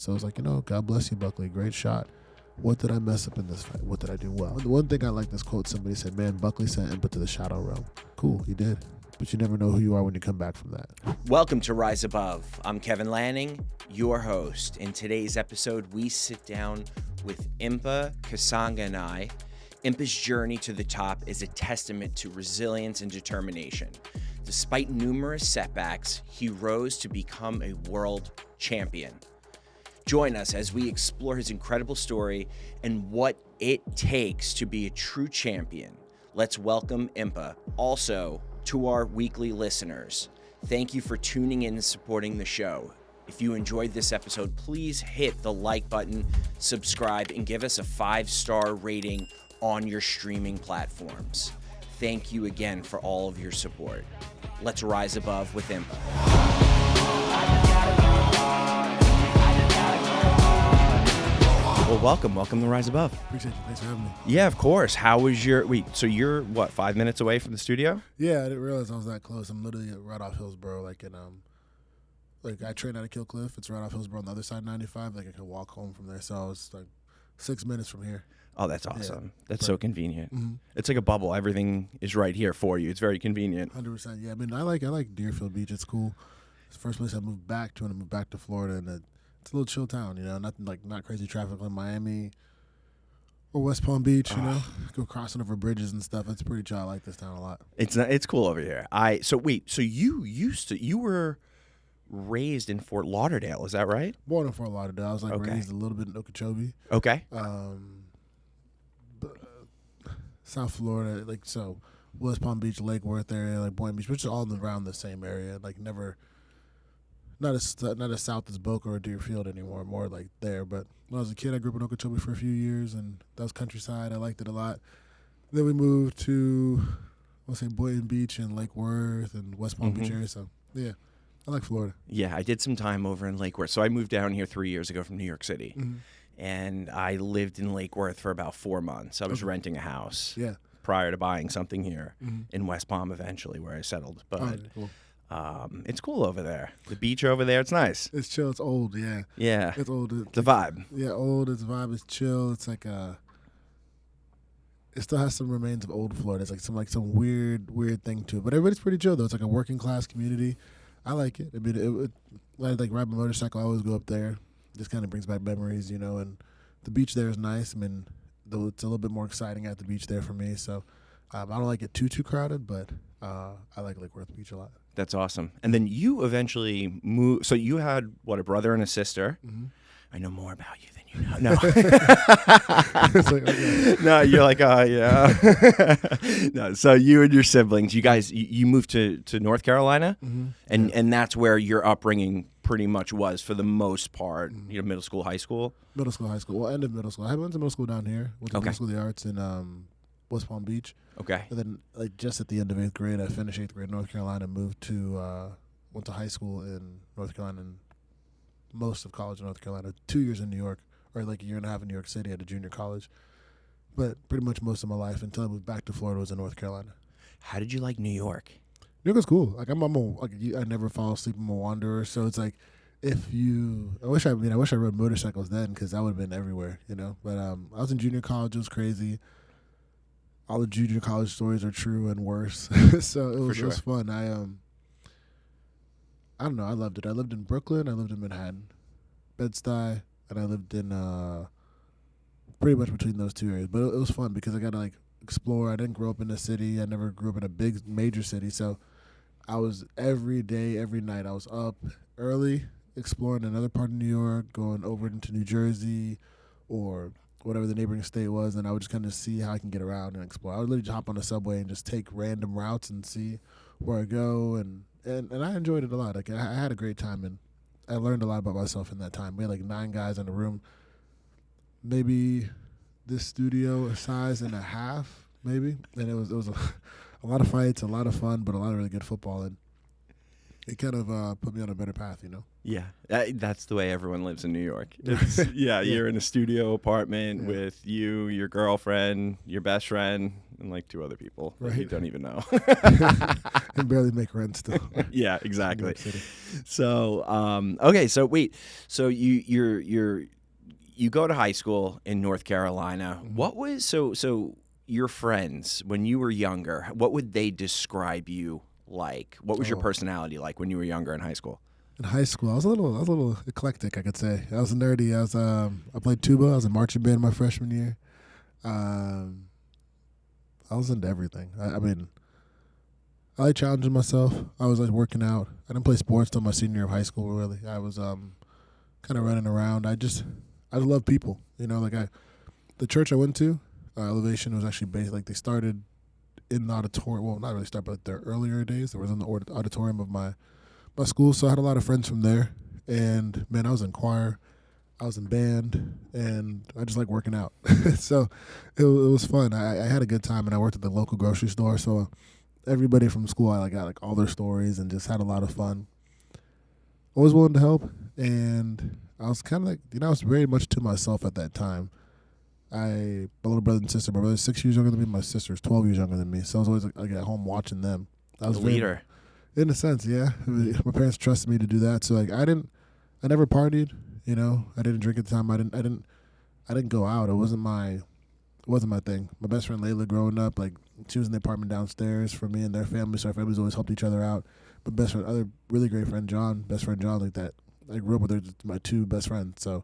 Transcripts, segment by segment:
So it's like, God bless you, Buckley. Great shot. What did I mess up in this fight? What did I do well? The one thing I like this quote, somebody said, man, Buckley sent Impa to the shadow realm. Cool, he did. But you never know who you are when you come back from that. Welcome to Rise Above. I'm Kevin Lanning, your host. In today's episode, we sit down with Impa Kasanganay. Impa's journey to the top is a testament to resilience and determination. Despite numerous setbacks, he rose to become a world champion. Join us as we explore his incredible story and what it takes to be a true champion. Let's welcome Impa. Also, to our weekly listeners, thank you for tuning in and supporting the show. If you enjoyed this episode, please hit the like button, subscribe, and give us a 5-star rating on your streaming platforms. Thank you again for all of your support. Let's rise above with Impa. Well, welcome to Rise Above. Appreciate you. Thanks for having me. Yeah, of course. How was your... so you're, 5 minutes away from the studio? Yeah, I didn't realize I was that close. I'm literally right off Hillsborough, I train out of Kill Cliff. It's right off Hillsborough on the other side of 95. I can walk home from there. So I was 6 minutes from here. Oh, that's awesome. Yeah. That's so convenient. Mm-hmm. It's like a bubble. Everything is right here for you. It's very convenient. 100%. Yeah, I mean, I like Deerfield Beach. It's cool. It's the first place I moved back to when I moved back to Florida, and it's a little chill town. Nothing not crazy traffic like Miami or West Palm Beach. Go crossing over bridges and stuff. It's pretty chill. I like this town a lot. It's cool over here. So you were raised in Fort Lauderdale, is that right? Born in Fort Lauderdale. I was raised a little bit in Okeechobee. Okay. South Florida, West Palm Beach, Lake Worth area, Boynton Beach, which is all around the same area. Not as south as Boca or Deerfield anymore, more like there. But when I was a kid, I grew up in Okeechobee for a few years, and that was countryside. I liked it a lot. Then we moved to, Boynton Beach and Lake Worth and West Palm Beach area. So, yeah, I like Florida. Yeah, I did some time over in Lake Worth. So I moved down here 3 years ago from New York City. Mm-hmm. And I lived in Lake Worth for about 4 months. I was renting a house prior to buying something here in West Palm eventually, where I settled. But cool. It's cool over there. The beach over there, it's nice. It's chill. It's old, yeah. Yeah. It's old. It's a vibe. Yeah, old. It's a vibe. It's chill. It's it still has some remains of old Florida. It's some weird thing to it. But everybody's pretty chill, though. It's like a working class community. I like it. I mean, I ride my motorcycle. I always go up there. Just kind of brings back memories, and the beach there is nice. I mean, though it's a little bit more exciting at the beach there for me. So I don't like it too crowded, but I like Lake Worth Beach a lot. That's awesome. And then you eventually moved. So you had, a brother and a sister. Mm-hmm. I know more about you than you know. No. It's okay. No, you're like, oh, yeah. No, so you and your siblings, you guys, you moved to North Carolina, and that's where your upbringing pretty much was for the most part, middle school, high school? Middle school, high school. Well, end of middle school. I went to middle school down here. Went to Middle School of the Arts in West Palm Beach. Okay. And then, just at the end of 8th grade, I finished 8th grade in North Carolina, went to high school in North Carolina, and most of college in North Carolina, 2 years in New York, or a year and a half in New York City at a junior college. But pretty much most of my life until I moved back to Florida was in North Carolina. How did you like New York? New York was cool. I never fall asleep. I'm a wanderer. So it's I wish I rode motorcycles then, because I would have been everywhere, But I was in junior college. It was crazy. All the junior college stories are true and worse. So it was fun. I don't know. I loved it. I lived in Brooklyn. I lived in Manhattan, Bed-Stuy, and I lived in pretty much between those two areas. But it was fun because I got to explore. I didn't grow up in a city. I never grew up in a big major city. So I was every day, every night. I was up early, exploring another part of New York, going over into New Jersey or whatever the neighboring state was, and I would just kind of see how I can get around and explore. I would literally just hop on the subway and just take random routes and see where I go, and I enjoyed it a lot. I had a great time, and I learned a lot about myself in that time. We had 9 guys in the room, maybe this studio a size and a half, maybe, and it was a lot of fights, a lot of fun, but a lot of really good football, and it kind of put me on a better path, Yeah, that's the way everyone lives in New York. You're in a studio apartment with you, your girlfriend, your best friend, and like 2 other people Right. that you don't even know. And barely make rent still. Yeah, New exactly. York City. So, okay, so wait, so you go to high school in North Carolina. Mhm. What was so your friends when you were younger? What would they describe you like? What was your Oh. personality like when you were younger in high school? In high school, I was a little eclectic, I could say. I was nerdy. I played tuba. I was in marching band my freshman year. I was into everything. I mean, I like challenging myself. I was like working out. I didn't play sports till my senior year of high school. Really, I was kind of running around. I just love people. You know, like the church I went to, Elevation, was actually based like they started in the auditorium. Well, not really started, but their earlier days. There was in the auditorium of my school, so I had a lot of friends from there. And man, I was in choir, I was in band, and I just like working out. So it was fun. I had a good time, and I worked at the local grocery store. So everybody from school, I got like all their stories, and just had a lot of fun. Always willing to help, and I was kind of like, I was very much to myself at that time. My little brother and sister, my brother's 6 years younger than me, my sister's 12 years younger than me. So I was always like at home watching them. I was The leader. in a sense, yeah. My parents trusted me to do that, so like I never partied. I didn't drink at the time. I didn't go out. It wasn't my thing. My best friend Layla, growing up, like she was in the apartment downstairs for me and their family, so our families always helped each other out. But other really great friend John, like that. I grew up with her, my 2 best friends. So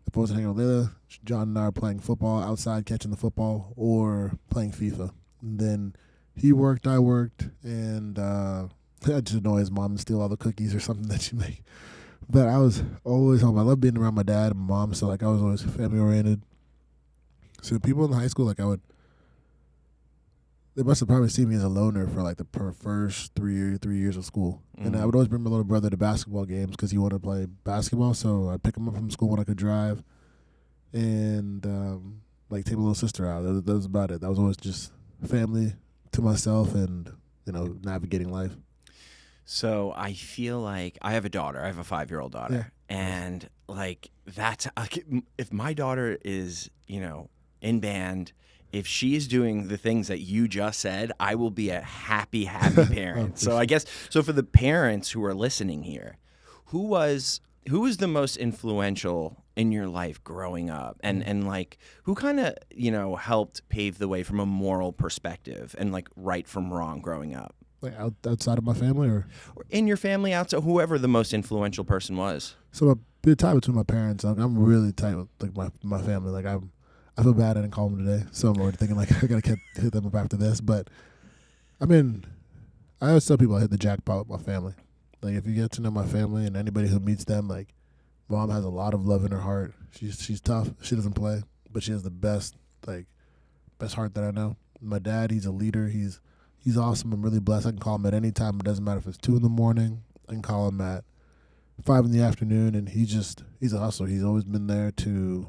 if I wasn't hanging with Layla, John and I were playing football outside, catching the football, or playing FIFA. And then he worked, I worked, and I just annoy his mom and steal all the cookies or something that she make. But I was always home. I love being around my dad and my mom, so like I was always family oriented. So people in high school, like they must have probably seen me as a loner for like the first 3 years of school. And I would always bring my little brother to basketball games because he wanted to play basketball. So I'd pick him up from school when I could drive, and like take my little sister out. That was about it. That was always just family to myself, and navigating life. So I feel like I have a daughter. I have a 5-year-old daughter, and like that's if my daughter is in band. If she is doing the things that you just said, I will be a happy parent. So I guess for the parents who are listening here, who was the most influential in your life growing up, and like who kind of helped pave the way from a moral perspective and like right from wrong growing up? Like outside of my family, or in your family, outside, whoever the most influential person was. So the tie between my parents, like, I'm really tight with like my family. Like I feel bad I didn't call them today, so I'm already thinking like I gotta hit them up after this. But I mean, I always tell people I hit the jackpot with my family. Like if you get to know my family and anybody who meets them, like mom has a lot of love in her heart. She's tough. She doesn't play, but she has the best heart that I know. My dad, he's a leader. He's awesome. I'm really blessed. I can call him at any time. It doesn't matter if it's 2 a.m. I can call him at 5 p.m, and he's a hustler. He's always been there to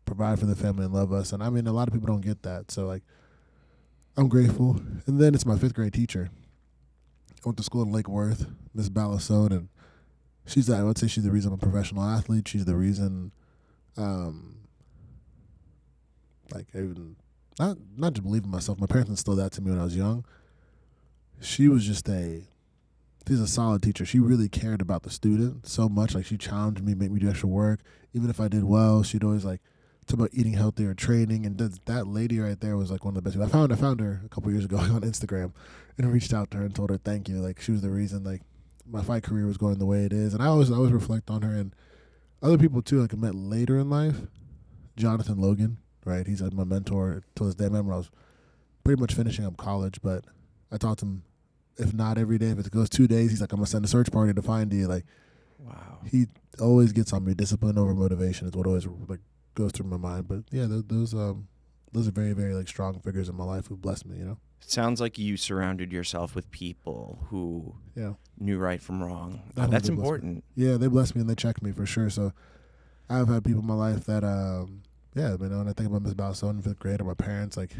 provide for the family and love us. And I mean, a lot of people don't get that. So like, I'm grateful. And then it's my 5th grade teacher. I went to school in Lake Worth, Miss Ballison, and I would say she's the reason I'm a professional athlete. She's the reason, even not just believe in myself. My parents instilled that to me when I was young. She's a solid teacher. She really cared about the student so much. Like she challenged me, made me do extra work. Even if I did well, she'd always like talk about eating healthier, training. And that lady right there was like one of the best people. I found her a couple years ago on Instagram and reached out to her and told her thank you. Like she was the reason like my fight career was going the way it is. And I always reflect on her and other people too. Like I met later in life, Jonathan Logan. Right, he's my mentor till this day. I remember I was pretty much finishing up college, but I talked to him, if not every day, if it goes 2 days, he's like, I'm gonna send a search party to find you. Like, wow, he always gets on me. Discipline over motivation is what always like goes through my mind. But yeah, those are very, very like strong figures in my life who blessed me. It sounds like you surrounded yourself with people who knew right from wrong. That's important. Yeah, they blessed me and they checked me for sure. So I've had people in my life that when I think about Miss Balsone in 5th grade or my parents, like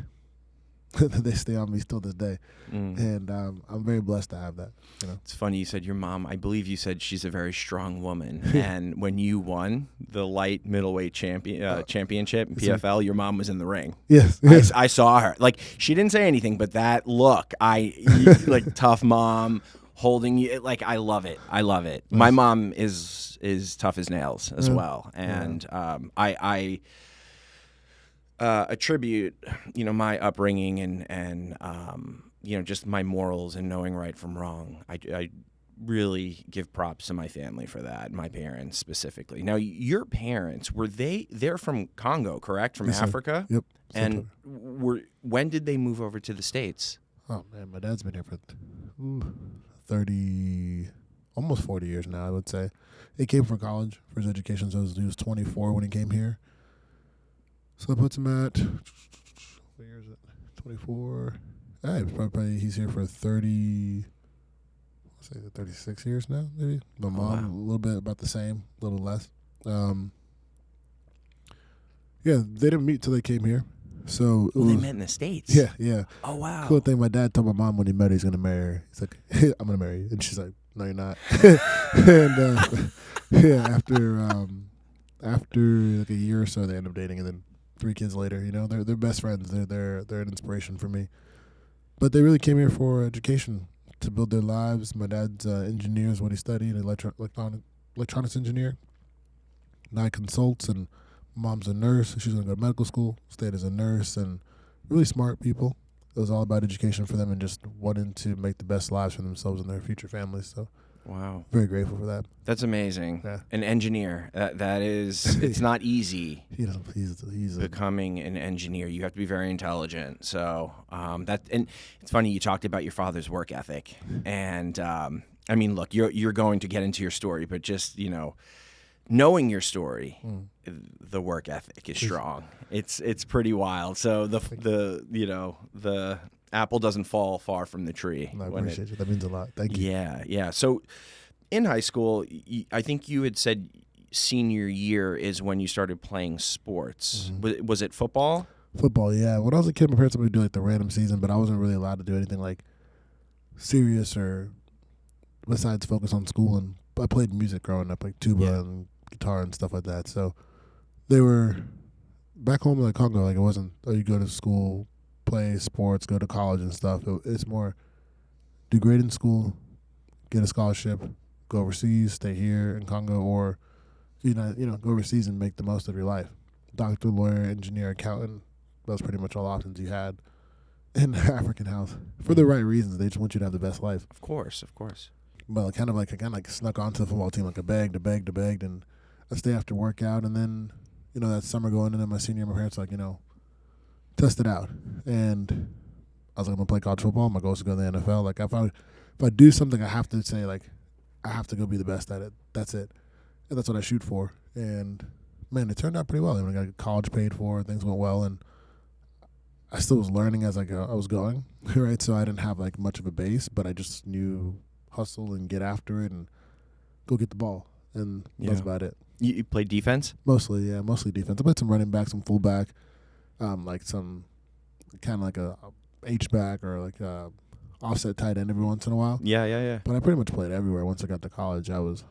they stay on me still this day. Mm. And I'm very blessed to have that. You know, It's funny you said your mom. I believe you said she's a very strong woman. And when you won the light middleweight championship in PFL, your mom was in the ring. yes, I saw her. Like, she didn't say anything, but that look, like tough mom holding you. Like, I love it. I love it. My mom is tough as nails as well, and I attribute, my upbringing and just my morals and knowing right from wrong. I really give props to my family for that, my parents specifically. Now, your parents, they're from Congo, correct? From Yes, sir. Africa? Yep. And when did they move over to the States? Oh man, my dad's been here for 30, almost 40 years now, I would say. He came for college for his education, so he was 24 when he came here. So that puts him at, what year is it? 24. He's here for 30, let's say 36 years now, maybe. My mom, a little bit about the same, a little less. Yeah, they didn't meet till they came here. So they met in the States? Yeah. Oh, wow. Cool thing, my dad told my mom when he met her, he's going to marry her. He's like, I'm going to marry you. And she's like, no, you're not. And after like a year or so, they end up dating, and then 3 kids later, they're best friends. They're an inspiration for me. But they really came here for education, to build their lives. My dad's engineer is what he studied, electronics engineer. Now he consults, and mom's a nurse. She's going to go to medical school, stayed as a nurse, and really smart people. It was all about education for them and just wanting to make the best lives for themselves and their future families. So, wow, very grateful for that. That's amazing. Yeah. An engineer, that is, it's not easy. He's becoming an engineer. You have to be very intelligent. So and it's funny you talked about your father's work ethic, and I mean, look, you're going to get into your story, but just knowing your story, the work ethic is strong. It's pretty wild. So the apple doesn't fall far from the tree. I appreciate you. That means a lot. Thank you. Yeah. So in high school, I think you had said senior year is when you started playing sports. Mm-hmm. Was it football? Football, yeah. When I was a kid, my parents would do like the random season, but I wasn't really allowed to do anything like serious or besides focus on school. And I played music growing up, like tuba and guitar and stuff like that. So they were back home in Congo. Like, it wasn't, you go to school, play sports, go to college and stuff. It's more do great in school, get a scholarship, go overseas, stay here in Congo, or go overseas and make the most of your life. Doctor, lawyer, engineer, accountant. Those pretty much all options you had in the African house for the right reasons. They just want you to have the best life. Of course. But I kind of snuck onto the football team. Like, I begged, and I stay after workout, and then that summer going into my senior year, my parents were like, test it out. And I was like, I'm gonna play college football. My goal is to go to the NFL. Like, if I do something, I have to say, like, I have to go be the best at it. That's it. And that's what I shoot for. And man, it turned out pretty well. I got college paid for, things went well, and I still was learning as I was going, right? So I didn't have like much of a base, but I just knew hustle and get after it and go get the ball, and that's about it. You played defense? Mostly defense. I played some running back, some fullback, like some kind of like a H-back or like a offset tight end every once in a while. Yeah. But I pretty much played everywhere. Once I got to college, I was,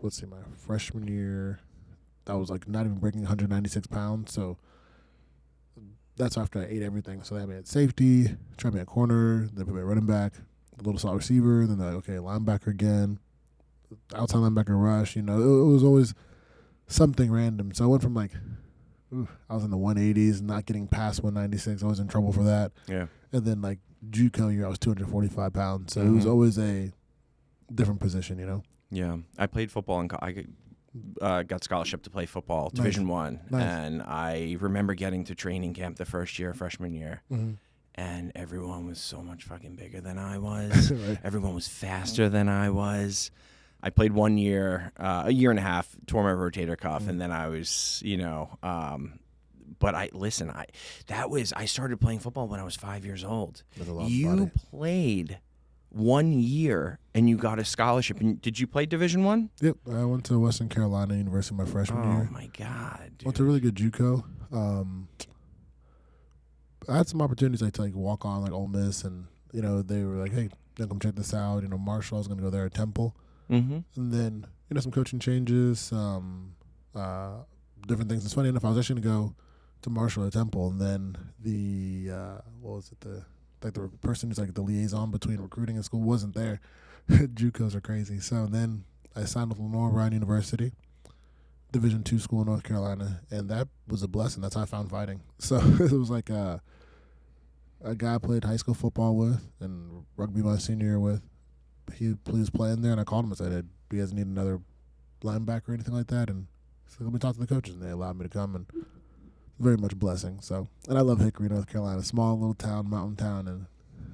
my freshman year, I was like not even breaking 196 pounds. So that's after I ate everything. So they had me at safety, tried me at corner, then put me at running back, a little slot receiver, then they're like, okay, linebacker again, outside linebacker rush. It was always something random. So I went from like, I was in the 180s, not getting past 196. I was in trouble for that. Yeah. And then like JUCO year, I was 245 pounds. So it was always a different position, Yeah. I played football and I got scholarship to play football, Division I. Nice. And I remember getting to training camp the first year, freshman year. Mm-hmm. And everyone was so much fucking bigger than I was. Right. Everyone was faster than I was. I played 1 year, a year and a half, tore my rotator cuff, and then I was, but I started playing football when I was 5 years old. You played 1 year and you got a scholarship. And did you play Division I? Yep, I went to Western Carolina University my freshman year. Oh my God, dude. Went to a really good JUCO. I had some opportunities like to like walk on like Ole Miss, and they were like, hey, come check this out. Marshall, I was gonna go there at Temple, Mm-hmm. and then some coaching changes, some different things. It's funny enough, I was actually gonna go to Marshall at Temple, and then the what was it, the person who's like the liaison between recruiting and school wasn't there. JUCOs are crazy. So then I signed with Lenore Ryan University, Division II school in North Carolina, and that was a blessing. That's how I found fighting. So it was like a guy I played high school football with and rugby my senior year with. He was playing there, and I called him and said, hey, do you guys need another linebacker or anything like that? And so let me talk to the coaches, and they allowed me to come, and very much a blessing. So, and I love Hickory, North Carolina, small little town, mountain town, and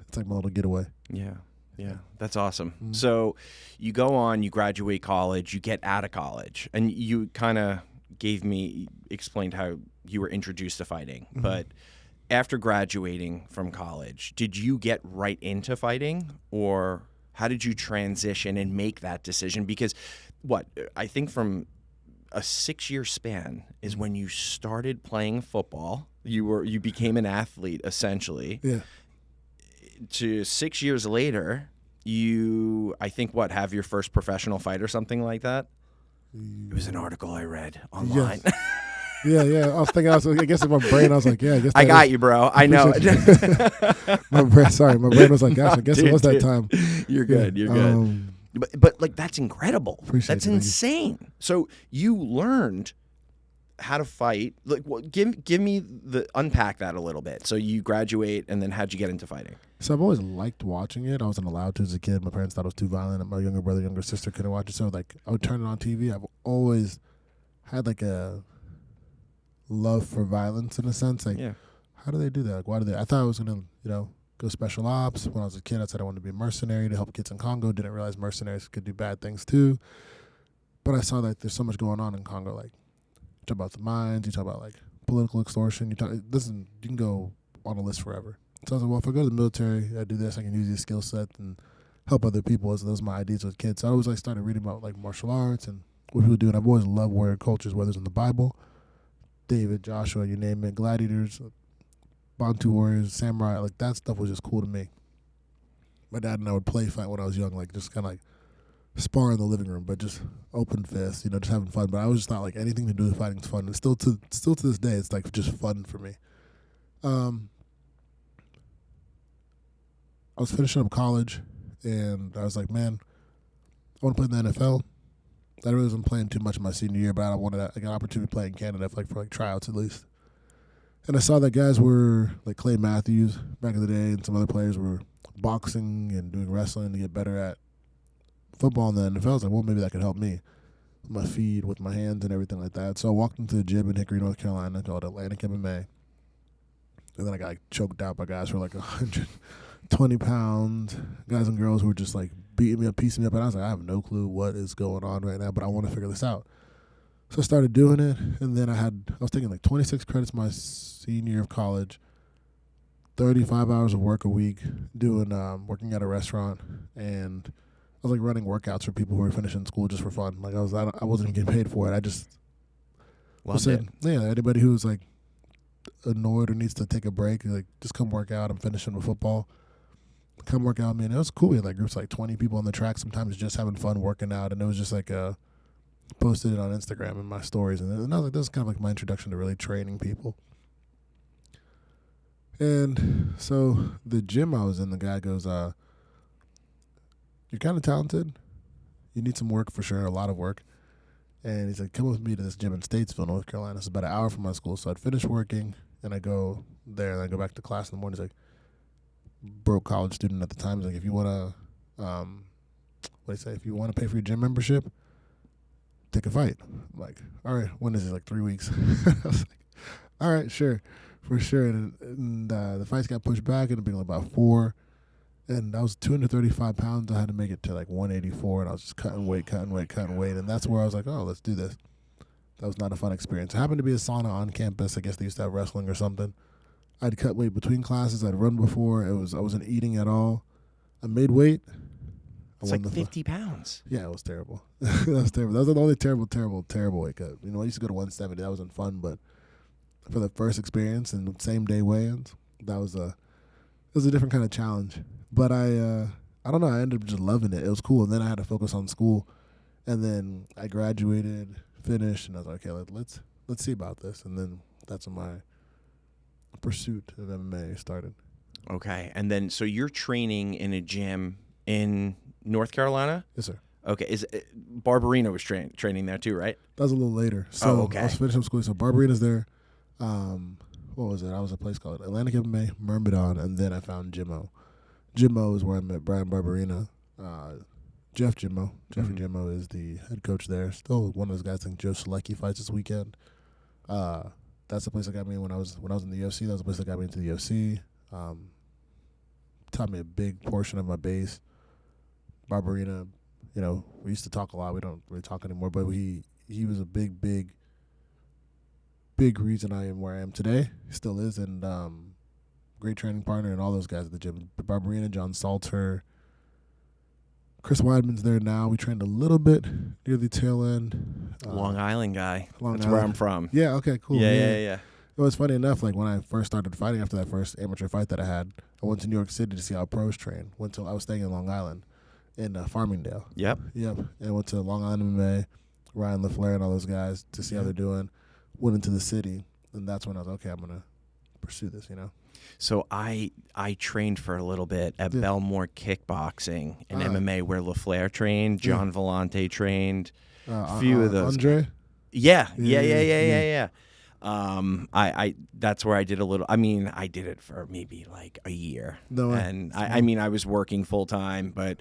it's like my little getaway. Yeah. Yeah, that's awesome. Mm-hmm. So you go on, you graduate college, you get out of college, and you kind of explained how you were introduced to fighting. Mm-hmm. But after graduating from college, did you get right into fighting, or how did you transition and make that decision? Because I think from a 6-year span is when you started playing football. You became an athlete essentially. Yeah. To 6 years later, you, I think, have your first professional fight or something like that? It was an article I read online. Yes. Yeah. I was thinking, I guess in my brain, I was like, yeah, I guess I got you, bro. I know. my brain was like, gosh, I guess it was that time. You're good. You're good. But like, that's incredible. That's insane. So you learned how to fight. Like, give me unpack that a little bit. So you graduate, and then how'd you get into fighting? So I've always liked watching it. I wasn't allowed to as a kid. My parents thought it was too violent. My younger brother, younger sister couldn't watch it. So like, I would turn it on TV. I've always had like a love for violence in a sense. Like, how do they do that? Like, why do they? I thought I was gonna, go special ops. When I was a kid, I said I wanted to be a mercenary to help kids in Congo. Didn't realize mercenaries could do bad things too. But I saw that there's so much going on in Congo. Like, you talk about the mines. You talk about like political extortion. You can go on a list forever. So I was like, well, if I go to the military, I do this, I can use these skill sets and help other people. So those are my ideas with kids. So I always like started reading about like martial arts and what people do. And I've always loved warrior cultures, whether it's in the Bible, David, Joshua, you name it, gladiators, Bantu warriors, samurai. Like, that stuff was just cool to me. My dad and I would play fight when I was young, like just kind of like spar in the living room, but just open fist, just having fun. But I always just thought like anything to do with fighting is fun. And still to this day, it's like just fun for me. I was finishing up college, and I was like, man, I want to play in the NFL. I really wasn't playing too much in my senior year, but I wanted like an opportunity to play in Canada for tryouts at least. And I saw that guys were like Clay Matthews back in the day, and some other players were boxing and doing wrestling to get better at football in the NFL. I was like, well, maybe that could help me with my feet, with my hands, and everything like that. So I walked into a gym in Hickory, North Carolina called Lanning MMA, and then I got like choked out by guys who were like 120 pounds, guys and girls who were just like beating me up, piecing me up, and I was like, I have no clue what is going on right now, but I want to figure this out. So I started doing it, and then I was taking like 26 credits my senior year of college, 35 hours of work a week, doing working at a restaurant, and I was like running workouts for people who were finishing school just for fun. Like, I wasn't getting paid for it. I just said, yeah, anybody who's like annoyed or needs to take a break, like, just come work out. I'm finishing with football. Come work out, man. It was cool. We had like groups like 20 people on the track, sometimes just having fun working out, and it was just like posted it on Instagram in my stories, and I was like, this is kind of like my introduction to really training people. And so the gym I was in, the guy goes, you're kind of talented. You need some work for sure, a lot of work. And he's like, come with me to this gym in Statesville, North Carolina. It's about an hour from my school. So I'd finish working, and I go there, and I go back to class in the morning. He's like, broke college student at the time. He's like, if you want to, if you want to pay for your gym membership, take a fight. I'm like, all right, when is it? Like 3 weeks. I was like, all right, sure, for sure. And the fights got pushed back. It ended up being about 4. And I was 235 pounds. I had to make it to like 184, and I was just cutting weight. And that's where I was like, oh, let's do this. That was not a fun experience. It happened to be a sauna on campus. I guess they used to have wrestling or something. I'd cut weight between classes. I'd run before. I wasn't eating at all. I made weight. It's like 50 pounds. Yeah, it was terrible. That was terrible. That was the only terrible weight cut. I used to go to 170. That wasn't fun, but for the first experience and same day weigh-ins, that was it was a different kind of challenge. But I don't know. I ended up just loving it. It was cool. And then I had to focus on school, and then I graduated, finished, and I was like, okay, let's see about this. And then that's when my pursuit of MMA started. Okay. And then, so you're training in a gym in North Carolina? Yes, sir. Okay. Barbarina was training there too, right? That was a little later. So okay. I was finishing school. So Barbarina's there. What was it? I was at a place called Atlantic MMA, Myrmidon, and then I found Jimmo. Jimmo is where I met Brian Barbarina. Jeffrey Jimmo is the head coach there. Still one of those guys. I think Joe Selecki fights this weekend. That's the place that got me when I was in the UFC. That was the place that got me into the UFC. Taught me a big portion of my base. Barbarina, we used to talk a lot. We don't really talk anymore, but he was a big reason I am where I am today. He still is, and great training partner and all those guys at the gym. Barbarina, John Salter, Chris Weidman's there now. We trained a little bit near the tail end. Long Island guy. That's where I'm from. Yeah, okay, cool. Yeah. It was funny enough, like when I first started fighting after that first amateur fight that I had, I went to New York City to see how pros train. I was staying in Long Island in Farmingdale. Yep. And went to Long Island MMA, Ryan LaFleur and all those guys to see how they're doing. Went into the city, and that's when I was okay, I'm going to pursue this, So I trained for a little bit at Belmore Kickboxing and MMA where LaFleur trained, John Vellante trained, a few of those. Andre? Yeah. I that's where I did a little. I mean, I did it for maybe like a year. No way. And I mean, I was working full time, but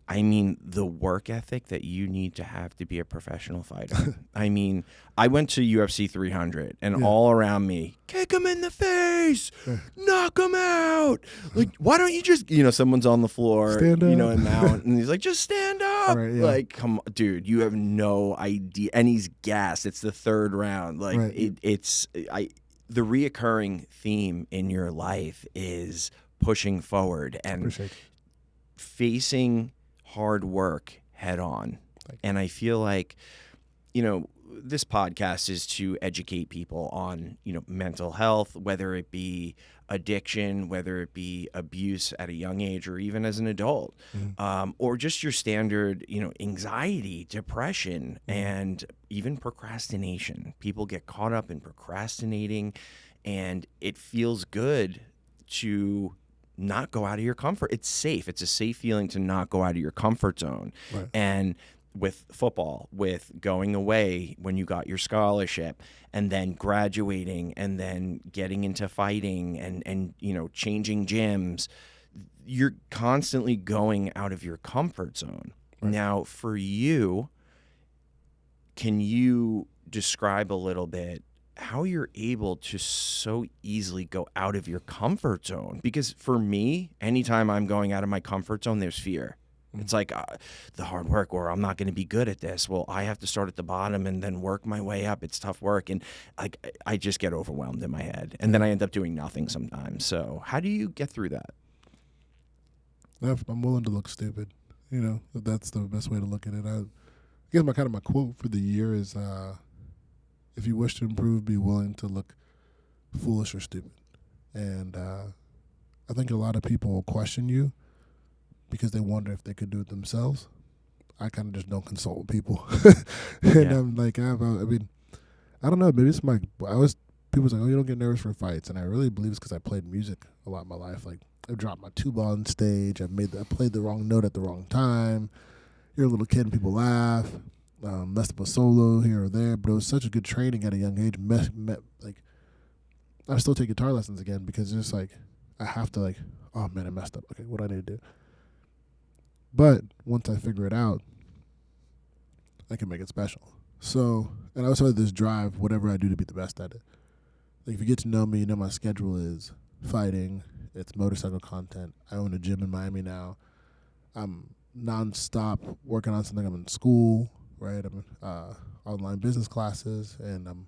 I mean, the work ethic that you need to have to be a professional fighter. I mean, I went to UFC 300, and all around me, kick him in the face, knock him out. Like, why don't you just, someone's on the floor, stand up. And mount, and he's like, just stand up. Right, Like, come on, dude, you have no idea. And he's gassed. It's the third round. Like, the reoccurring theme in your life is pushing forward and facing hard work head on. And I feel like, this podcast is to educate people on, mental health, whether it be addiction, whether it be abuse at a young age or even as an adult, or just your standard, anxiety, depression, and even procrastination. People get caught up in procrastinating, and it feels good to not go out of your comfort. It's safe. It's a safe feeling to not go out of your comfort zone. Right. And with football, with going away when you got your scholarship, and then graduating, and then getting into fighting, and changing gyms, you're constantly going out of your comfort zone. Right. Now, for you, can you describe a little bit how you're able to so easily go out of your comfort zone? Because for me, anytime I'm going out of my comfort zone, there's fear. It's like the hard work, or I'm not going to be good at this. Well, I have to start at the bottom and then work my way up. It's tough work. And I just get overwhelmed in my head. And then I end up doing nothing sometimes. So how do you get through that? I'm willing to look stupid. That's the best way to look at it. I guess my quote for the year is, if you wish to improve, be willing to look foolish or stupid. And I think a lot of people will question you because they wonder if they could do it themselves. I kind of just don't consult with people. And I'm like, I don't know. Maybe it's people say, oh, you don't get nervous for fights. And I really believe it's because I played music a lot in my life. Like, I dropped my tuba on stage. I played the wrong note at the wrong time. You're a little kid and people laugh. Messed up a solo here or there, but it was such a good training at a young age. I still take guitar lessons again because it's just like I have to oh man, I messed up. Okay, what do I need to do? But once I figure it out, I can make it special. So, and I also have this drive, whatever I do, to be the best at it. Like, if you get to know me, my schedule is fighting. It's motorcycle content. I own a gym in Miami now. I'm nonstop working on something. I'm in school. Right, I'm in online business classes, and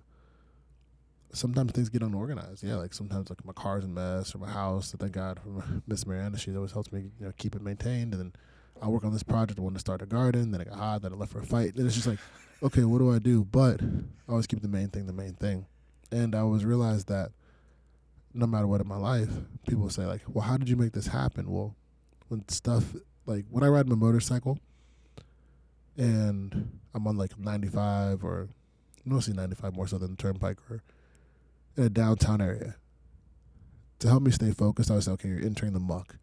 sometimes things get unorganized. Yeah, like sometimes my car's a mess, or my house. Thank God for Miss Miranda; she always helps me, keep it maintained. And then I work on this project. I wanted to start a garden. Then I got hot. Then I left for a fight. And it's just like, okay, what do I do? But I always keep the main thing the main thing. And I always realized that no matter what in my life, people will say like, well, how did you make this happen? Well, when stuff, like when I ride my motorcycle and I'm on like 95 or mostly 95 more so than the turnpike or in a downtown area, to help me stay focused, I would say, okay, you're entering the muck.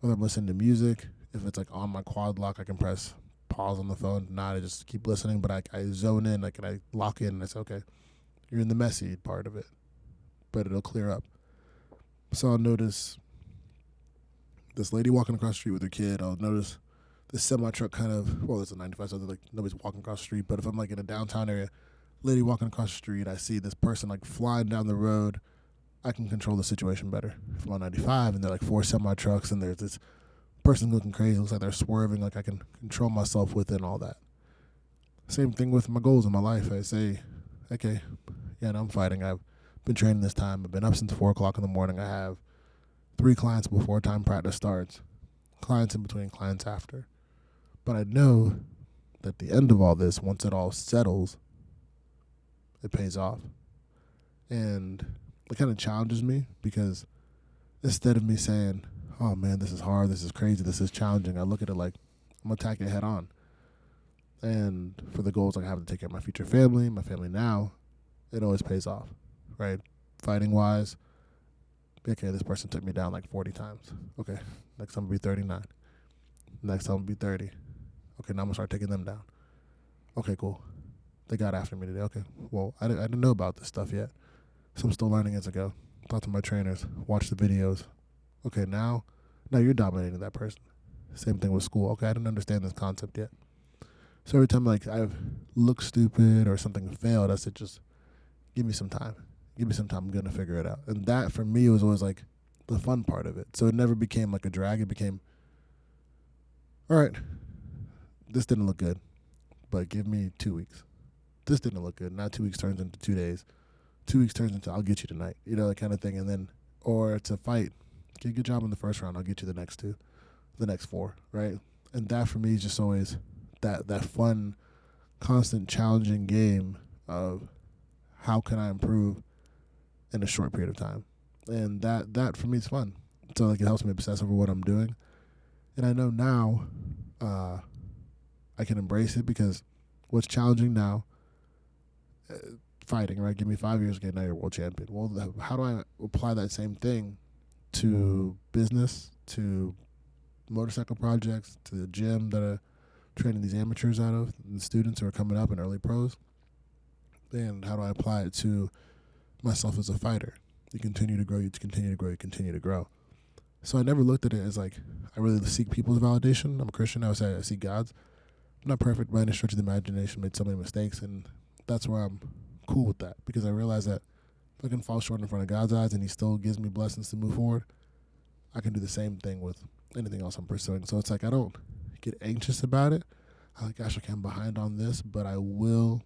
Whether I'm listening to music, if it's like on my quad lock, I can press pause on the phone, not I just keep listening, but I zone in, like, and I lock in, and I say, okay, you're in the messy part of it, but it'll clear up. So I'll notice this lady walking across the street with her kid. I'll notice this semi-truck kind of, well, it's a 95, so like nobody's walking across the street, but if I'm like in a downtown area, lady walking across the street, I see this person like flying down the road, I can control the situation better. If I'm on 95 and there are like 4 semi-trucks and there's this person looking crazy, looks like they're swerving, like I can control myself within all that. Same thing with my goals in my life. I say, okay, yeah, no, I'm fighting. I've been training this time. I've been up since 4 o'clock in the morning. I have 3 clients before time practice starts, clients in between, clients after. But I know that at the end of all this, once it all settles, it pays off. And it kind of challenges me because instead of me saying, oh man, this is hard, this is crazy, this is challenging, I look at it like I'm attacking it head on. And for the goals, like I have to take care of my future family, my family now, it always pays off, right? Fighting wise, okay, this person took me down like 40 times. Okay, next time will be 39. Next time will be 30. Okay, now I'm going to start taking them down. Okay, cool. They got after me today. Okay, well, I didn't know about this stuff yet. So I'm still learning as I go. Talk to my trainers, watch the videos. Okay, now you're dominating that person. Same thing with school. Okay, I didn't understand this concept yet. So every time like I've looked stupid or something failed, I said, just give me some time. Give me some time. I'm going to figure it out. And that for me was always like the fun part of it. So it never became like a drag. It became, all right, this didn't look good, but give me 2 weeks. This didn't look good. Now 2 weeks turns into 2 days. 2 weeks turns into I'll get you tonight, you know, that kind of thing. And then, or it's a fight. Okay, good job in the first round. I'll get you the next 2, the next 4, right? And that for me is just always that fun, constant, challenging game of how can I improve in a short period of time. And that for me is fun. So like it helps me obsess over what I'm doing. And I know now I can embrace it because what's challenging now, fighting, right? Give me 5 years, okay, now you're world champion. Well, how do I apply that same thing to business, to motorcycle projects, to the gym that I'm training these amateurs out of, the students who are coming up in early pros? And how do I apply it to myself as a fighter? You continue to grow, you continue to grow, you continue to grow. So I never looked at it as like I really seek people's validation. I'm a Christian. I would say I seek God's. I'm not perfect by any stretch of the imagination, made so many mistakes, and that's where I'm cool with that because I realize that if I can fall short in front of God's eyes and he still gives me blessings to move forward, I can do the same thing with anything else I'm pursuing. So it's like I don't get anxious about it. I'm like, gosh, okay, I'm behind on this, but I will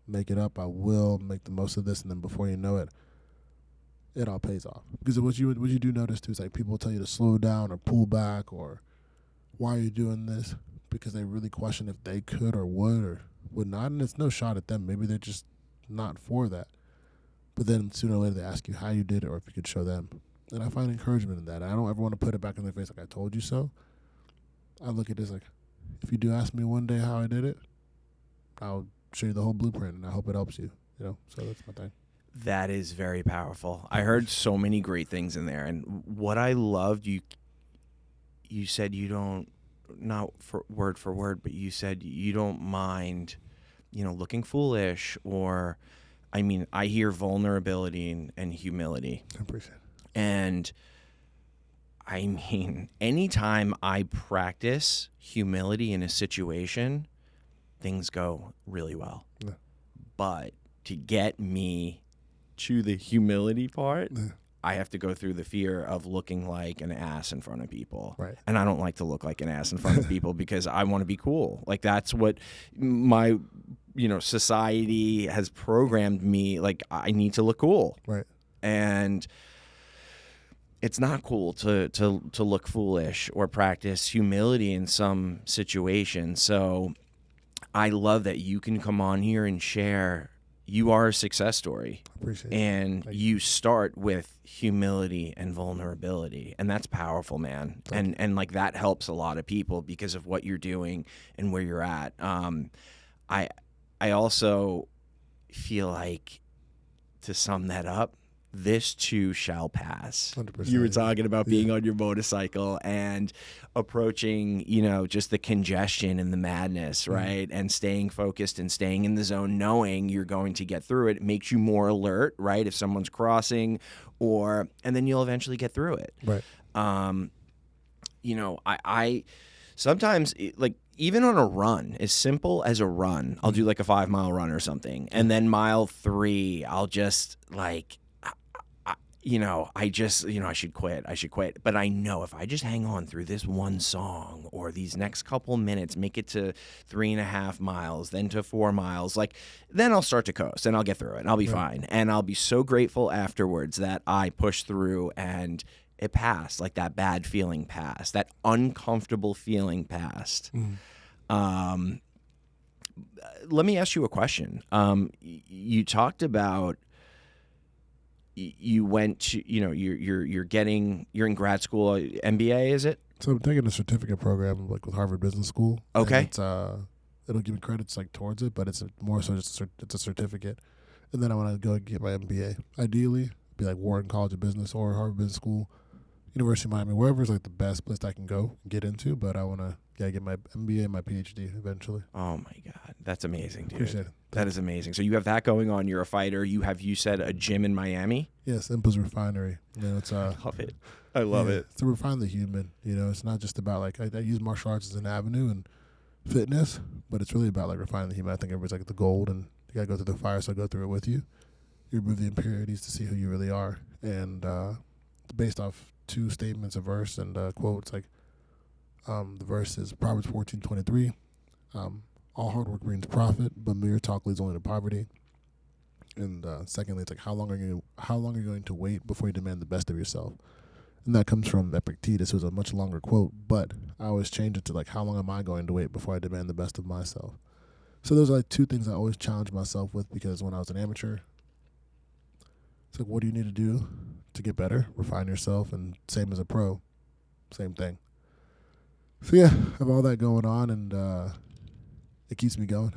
make it up. I will make the most of this, and then before you know it, it all pays off. Because what you do notice too is like people tell you to slow down or pull back or why are you doing this? Because they really question if they could or would not, and it's no shot at them. Maybe they're just not for that. But then sooner or later they ask you how you did it or if you could show them. And I find encouragement in that. I don't ever want to put it back in their face like I told you so. I look at this like, if you do ask me one day how I did it, I'll show you the whole blueprint, and I hope it helps you. You know, so that's my thing. That is very powerful. I heard so many great things in there, and what I loved, you said you don't, not for word, but you said you don't mind, looking foolish, or, I mean, I hear vulnerability and humility. I appreciate it. And I mean, anytime I practice humility in a situation, things go really well. Yeah. But to get me to the humility part, yeah. I have to go through the fear of looking like an ass in front of people. Right. And I don't like to look like an ass in front of people because I want to be cool. Like that's what my, society has programmed me. Like I need to look cool. Right. And it's not cool to look foolish or practice humility in some situations. So I love that you can come on here and share you are a success story. Appreciate it. And you start with humility and vulnerability, and that's powerful, man. And like that helps a lot of people because of what you're doing and where you're at. I also feel like, to sum that up, this too shall pass. 100%. You were talking about being on your motorcycle and approaching, just the congestion and the madness, right? And staying focused and staying in the zone, knowing you're going to get through it. It makes you more alert, right? If someone's crossing, and then you'll eventually get through it. Right. I sometimes, like, even on a run, as simple as a run, I'll do like a 5-mile run or something. And then mile 3, I'll just like, I should quit. But I know if I just hang on through this one song or these next couple minutes, make it to 3.5 miles, then to 4 miles, like, then I'll start to coast and I'll get through it and I'll be fine. And I'll be so grateful afterwards that I pushed through and it passed, like that bad feeling passed, that uncomfortable feeling passed. Let me ask you a question. You talked about, you went to, you're in grad school, MBA, is it? So I'm taking a certificate program like with Harvard Business School. Okay. It's, it'll give me credits like towards it, but it's more so just it's a certificate. And then I want to go get my MBA. Ideally, be like Wharton College of Business or Harvard Business School, University of Miami, wherever is like the best place I can go and get into. But I want to get my MBA and my PhD eventually. Oh my God, that's amazing, dude. Appreciate it. That is amazing. So you have that going on. You're a fighter. You said a gym in Miami? Yes, Impa's Refinery. It's I love it. I love it. To refine the human. It's not just about like I use martial arts as an avenue and fitness, but it's really about like refining the human. I think everybody's like the gold, and you gotta go through the fire, so I go through it with you. You remove the impurities to see who you really are, and based off 2 statements, a verse and a quote. It's like the verse is Proverbs 14:23. All hard work brings profit, but mere talk leads only to poverty. And secondly, it's like how long are you going to wait before you demand the best of yourself? And that comes from Epictetus, who's a much longer quote, but I always change it to like how long am I going to wait before I demand the best of myself? So those are like 2 things I always challenge myself with, because when I was an amateur, it's like, what do you need to do to get better? Refine yourself, and same as a pro, same thing. So yeah, I have all that going on, and it keeps me going.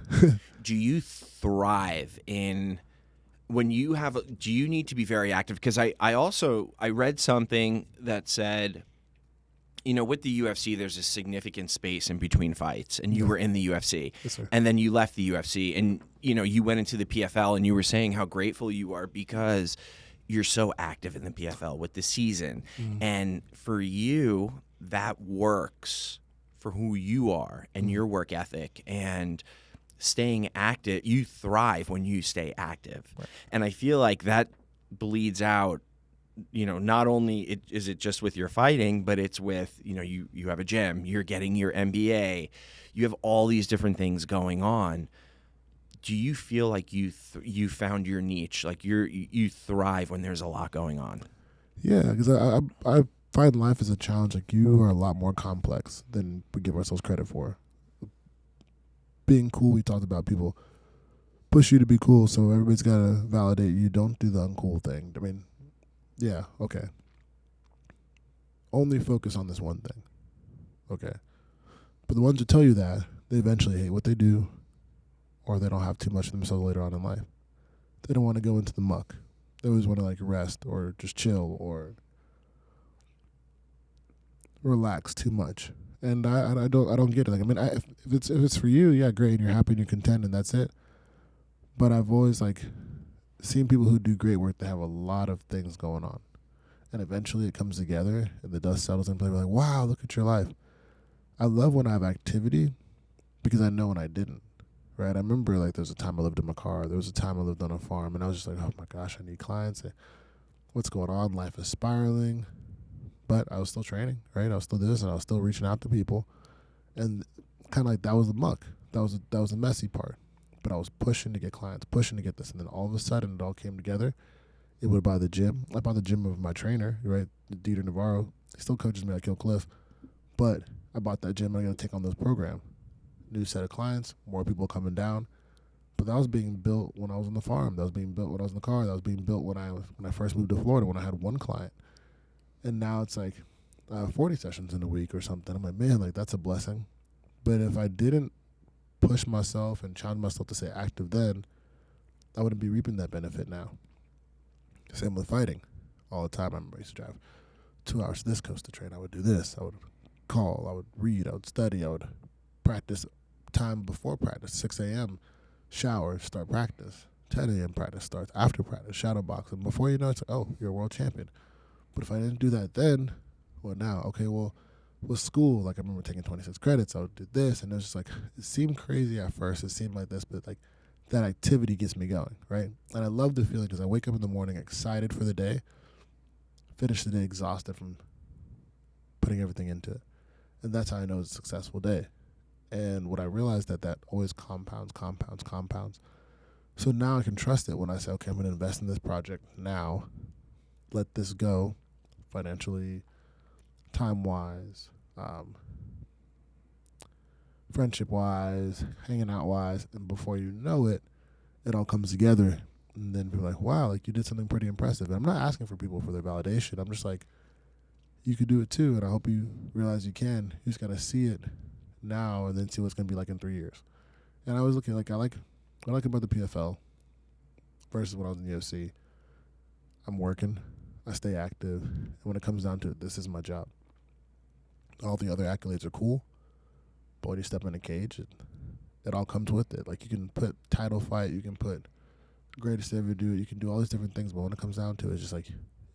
Do you thrive in when you have? Do you need to be very active? Because I read something that said, with the UFC, there's a significant space in between fights, and you were in the UFC, Yes, sir. and then you left the UFC, and you went into the PFL, and you were saying how grateful you are because you're so active in the PFL with the season, and for you that works for who you are and your work ethic and staying active. You thrive when you stay active. Right. And I feel like that bleeds out, not only is it just with your fighting, but it's with, you have a gym, you're getting your MBA, you have all these different things going on. Do you feel like you found your niche, like you thrive when there's a lot going on? Yeah, because I find life as a challenge. Like, you are a lot more complex than we give ourselves credit for. Being cool, we talked about people push you to be cool, so everybody's got to validate you. Don't do the uncool thing. I mean, yeah, okay. Only focus on this one thing. Okay. But the ones who tell you that, they eventually hate what they do, or they don't have too much of themselves later on in life. They don't want to go into the muck. They always want to like rest or just chill or relax too much. And I don't get it. Like, I mean, if it's for you, yeah, great, and you're happy and you're content, and that's it. But I've always like seen people who do great work that have a lot of things going on, and eventually it comes together, and the dust settles, and people are like, "Wow, look at your life." I love when I have activity because I know when I didn't. Right? I remember like there was a time I lived in my car. There was a time I lived on a farm, and I was just like, "Oh my gosh, I need clients. What's going on? Life is spiraling." But I was still training, right? I was still this, and I was still reaching out to people, and kind of like that was the muck. That was the messy part. But I was pushing to get clients, pushing to get this, and then all of a sudden it all came together. It would buy the gym. I bought the gym of my trainer, right? Dieter Navarro. He still coaches me at Kill Cliff, but I bought that gym. And I'm gonna take on this program. New set of clients, more people coming down. But that was being built when I was on the farm. That was being built when I was in the car. That was being built when I first moved to Florida, when I had one client. And now it's like 40 sessions in a week or something. I'm like, man, like that's a blessing. But if I didn't push myself and challenge myself to stay active then, I wouldn't be reaping that benefit now. Same with fighting. All the time, I remember I used to drive 2 hours to this coast to train. I would do this. I would call. I would read. I would study. I would practice time before practice, 6 a.m., shower, start practice. 10 a.m. practice starts. After practice, shadow box. And before you know it, it's like, oh, you're a world champion. But if I didn't do that then, well, now, okay, well, with school, like I remember taking 26 credits. I would do this. And it was just like, it seemed crazy at first. It seemed like this, but like that activity gets me going, right? And I love the feeling because I wake up in the morning excited for the day, finish the day exhausted from putting everything into it. And that's how I know it's a successful day. And what I realized that always compounds. So now I can trust it when I say, okay, I'm going to invest in this project now. Let this go financially, time-wise, friendship-wise, hanging out-wise. And before you know it, it all comes together. And then people are like, wow, like you did something pretty impressive. And I'm not asking for people for their validation. I'm just like, you could do it too. And I hope you realize you can. You just got to see it now and then see what it's going to be like in 3 years. And I was looking like, I like about the PFL versus when I was in the UFC. I'm working. I stay active. And when it comes down to it, this is my job. All the other accolades are cool. But when you step in a cage, it all comes with it. Like you can put title fight, you can put greatest ever do it, you can do all these different things. But when it comes down to it, it's just like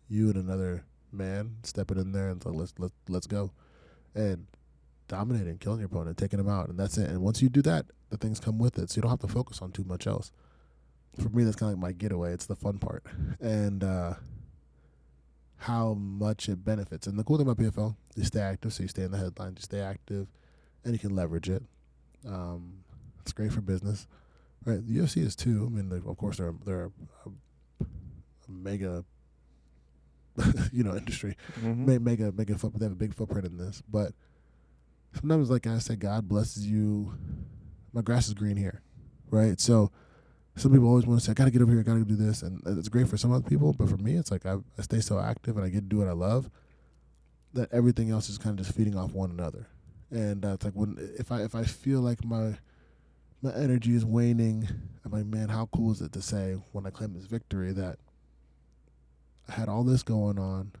you and another man stepping in there and it's like, let's go. And dominating, killing your opponent, taking him out, and that's it. And once you do that, the things come with it, so you don't have to focus on too much else. For me, that's kind of like my getaway. It's the fun part, and how much it benefits. And the cool thing about PFL, you stay active, so you stay in the headlines, you stay active, and you can leverage it. It's great for business, right? The UFC is too. I mean, of course, they're a mega, industry, mega footprint. They have a big footprint in this, but sometimes, like I said, God blesses you. My grass is green here, right? So some people always want to say, I got to get over here, I got to do this. And it's great for some other people, but for me, it's like I stay so active and I get to do what I love that everything else is kind of just feeding off one another. And it's like if I feel like my energy is waning, I'm like, man, how cool is it to say when I claim this victory that I had all this going on,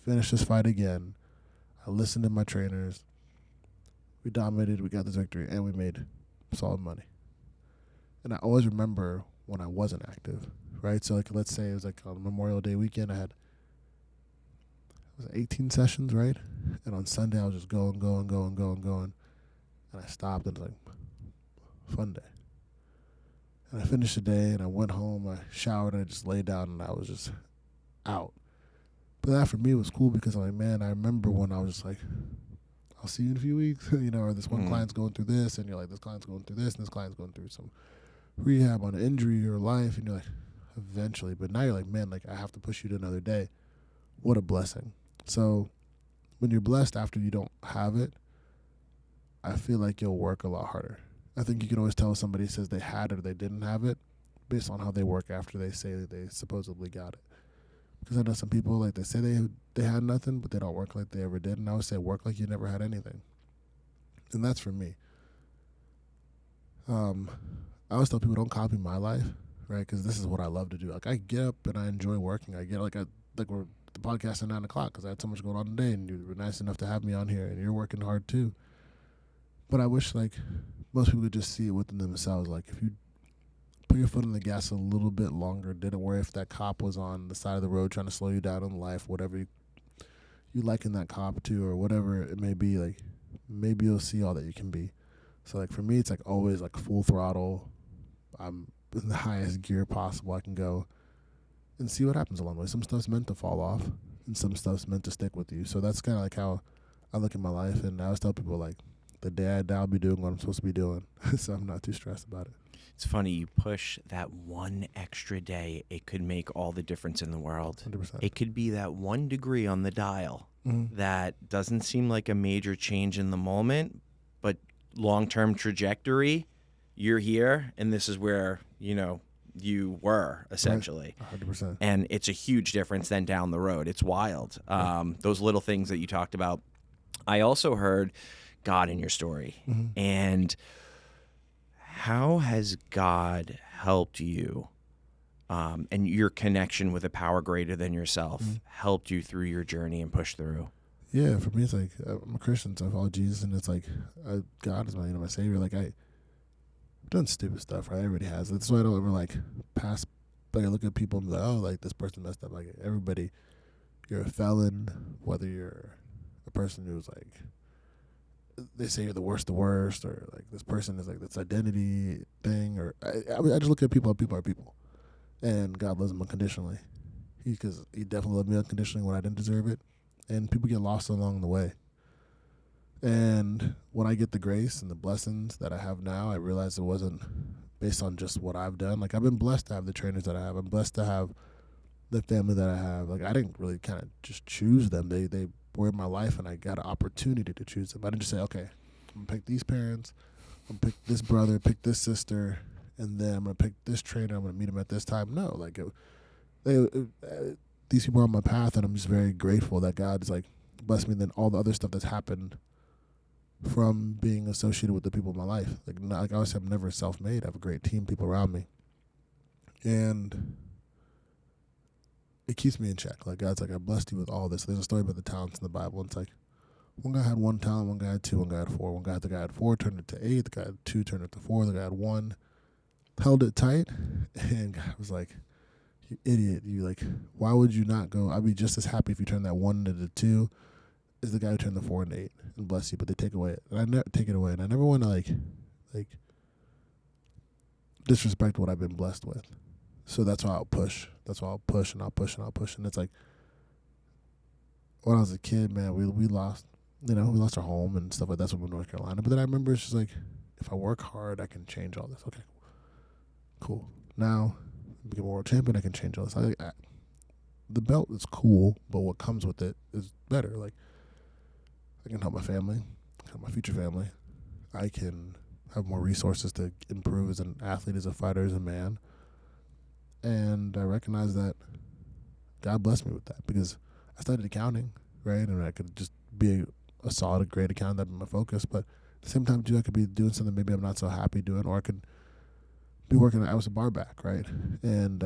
finished this fight again, I listened to my trainers, we dominated, we got this victory, and we made solid money. And I always remember when I wasn't active, right? So, like, let's say it was like on Memorial Day weekend, I had 18 sessions, right? And on Sunday, I was just going. And I stopped, and it was like, fun day. And I finished the day, and I went home, I showered, and I just laid down, and I was just out. But that for me was cool because I'm like, man, I remember when I was just like, I'll see you in a few weeks, or this one client's going through this, and you're like, this client's going through this, and this client's going through some rehab on an injury or life, and you're like, eventually. But now you're like, man, like I have to push you to another day. What a blessing. So when you're blessed after you don't have it, I feel like you'll work a lot harder. I think you can always tell if somebody says they had it or they didn't have it based on how they work after they say that they supposedly got it. Because I know some people, like, they say they had nothing, but they don't work like they ever did. And I would say work like you never had anything. And that's for me. I always tell people don't copy my life, right? Because this is what I love to do. Like, I get up and I enjoy working. I get, we're the podcast at 9 o'clock because I had so much going on today, and you were nice enough to have me on here, and you're working hard too. But I wish, like, most people could just see it within themselves. Like, if you put your foot on the gas a little bit longer, didn't worry if that cop was on the side of the road trying to slow you down in life, whatever you liken that cop to or whatever it may be, like, maybe you'll see all that you can be. So, like, for me, it's, like, always, like, full throttle. I'm in the highest gear possible I can go and see what happens along the way. Some stuff's meant to fall off, and some stuff's meant to stick with you. So that's kind of, like, how I look at my life. And I always tell people, like, the day I die, I'll be doing what I'm supposed to be doing. So I'm not too stressed about it. It's funny, you push that one extra day, it could make all the difference in the world. 100%. It could be that 1 degree on the dial that doesn't seem like a major change in the moment, but long-term trajectory, you're here, and this is where, you were essentially. Right. 100%. And it's a huge difference then down the road. It's wild. Those little things that you talked about. I also heard God in your story. Mm-hmm. And how has God helped you, and your connection with a power greater than yourself helped you through your journey and push through? Yeah, for me, it's like I'm a Christian, so I follow Jesus, and it's like God is my savior. Like I've done stupid stuff, right? Everybody has. That's why I don't ever like pass. Like I look at people and be like, oh, like this person messed up. Like everybody, you're a felon, whether you're a person who's like, they say you're the worst, or like this person is like this identity thing, or I just look at people. People are people, and God loves them unconditionally. Because he definitely loved me unconditionally when I didn't deserve it, and people get lost along the way. And when I get the grace and the blessings that I have now, I realize it wasn't based on just what I've done. Like I've been blessed to have the trainers that I have. I'm blessed to have the family that I have. Like I didn't really kind of just choose them. They were in my life, and I got an opportunity to choose them. I didn't just say, okay, I'm gonna pick these parents, I'm gonna pick this brother, pick this sister, and then I'm gonna pick this trainer. I'm gonna meet him at this time. No, like these people are on my path, and I'm just very grateful that God has like blessed me. And then all the other stuff that's happened from being associated with the people in my life. Like I always say, I'm never self-made. I have a great team, people around me, and it keeps me in check. Like God's like, I blessed you with all this. There's a story about the talents in the Bible, and it's like one guy had 1 talent, one guy had 2, one guy had 4. The guy had 4 turned it to 8, the guy had 2 turned it to 4, the guy had 1 held it tight, and God was like, you idiot, you like, why would you not go? I'd be just as happy if you turn that 1 into 2 as the guy who turned the 4 into 8, and bless you, but they take away it. And I never take it away, and I never want to like disrespect what I've been blessed with. So that's why I'll push. That's why I'll push, and I'll push, and I'll push. And it's like, when I was a kid, man, we lost, we lost our home and stuff like that. That's from North Carolina. But then I remember it's just like, if I work hard, I can change all this. Okay, cool. Now, become a world champion, I can change all this. The belt is cool, but what comes with it is better. Like, I can help my family, help my future family. I can have more resources to improve as an athlete, as a fighter, as a man. And I recognize that God blessed me with that, because I studied accounting, right? And I could just be a solid, great accountant. That'd be my focus. But at the same time, too, I could be doing something maybe I'm not so happy doing, or I could be working. I was a bar back, right? And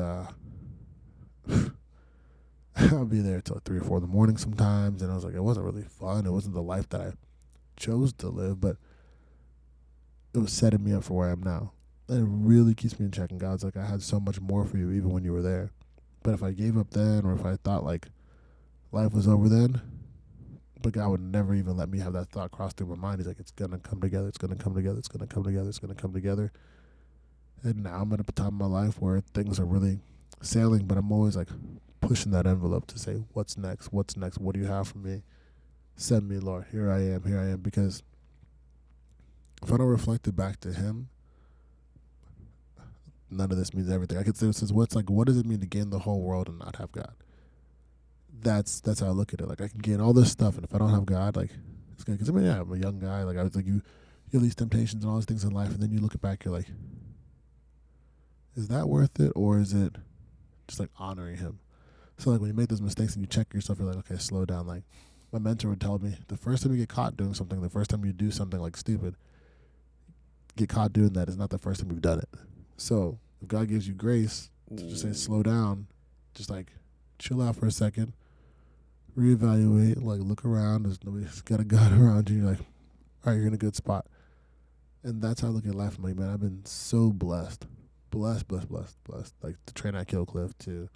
I'll be there till 3 or 4 in the morning sometimes. And I was like, it wasn't really fun. It wasn't the life that I chose to live, but it was setting me up for where I am now. And it really keeps me in check. And God's like, I had so much more for you even when you were there. But if I gave up then, or if I thought like life was over then, but God would never even let me have that thought cross through my mind. He's like, it's going to come together. It's going to come together. It's going to come together. It's going to come together. And now I'm at a time in my life where things are really sailing, but I'm always like pushing that envelope to say, what's next? What's next? What do you have for me? Send me, Lord. Here I am. Here I am. Because if I don't reflect it back to him, none of this means everything. I could say, what does it mean to gain the whole world and not have God? That's how I look at it. Like, I can gain all this stuff, and if I don't have God, like, it's good. Because I'm a young guy. Like, I was like, you have these temptations and all these things in life, and then you look back, you're like, is that worth it, or is it just like honoring him? So like when you make those mistakes and you check yourself, you're like, okay, slow down. Like my mentor would tell me, the first time you get caught doing something, the first time you do something like stupid, get caught doing that is not the first time you've done it. So if God gives you grace to just say slow down, just like chill out for a second, reevaluate, like look around. There's nobody's got a God around you. You're like, all right, you're in a good spot. And that's how I look at life. I'm like, man, I've been so blessed. Blessed. Like to train at Kill Cliff, to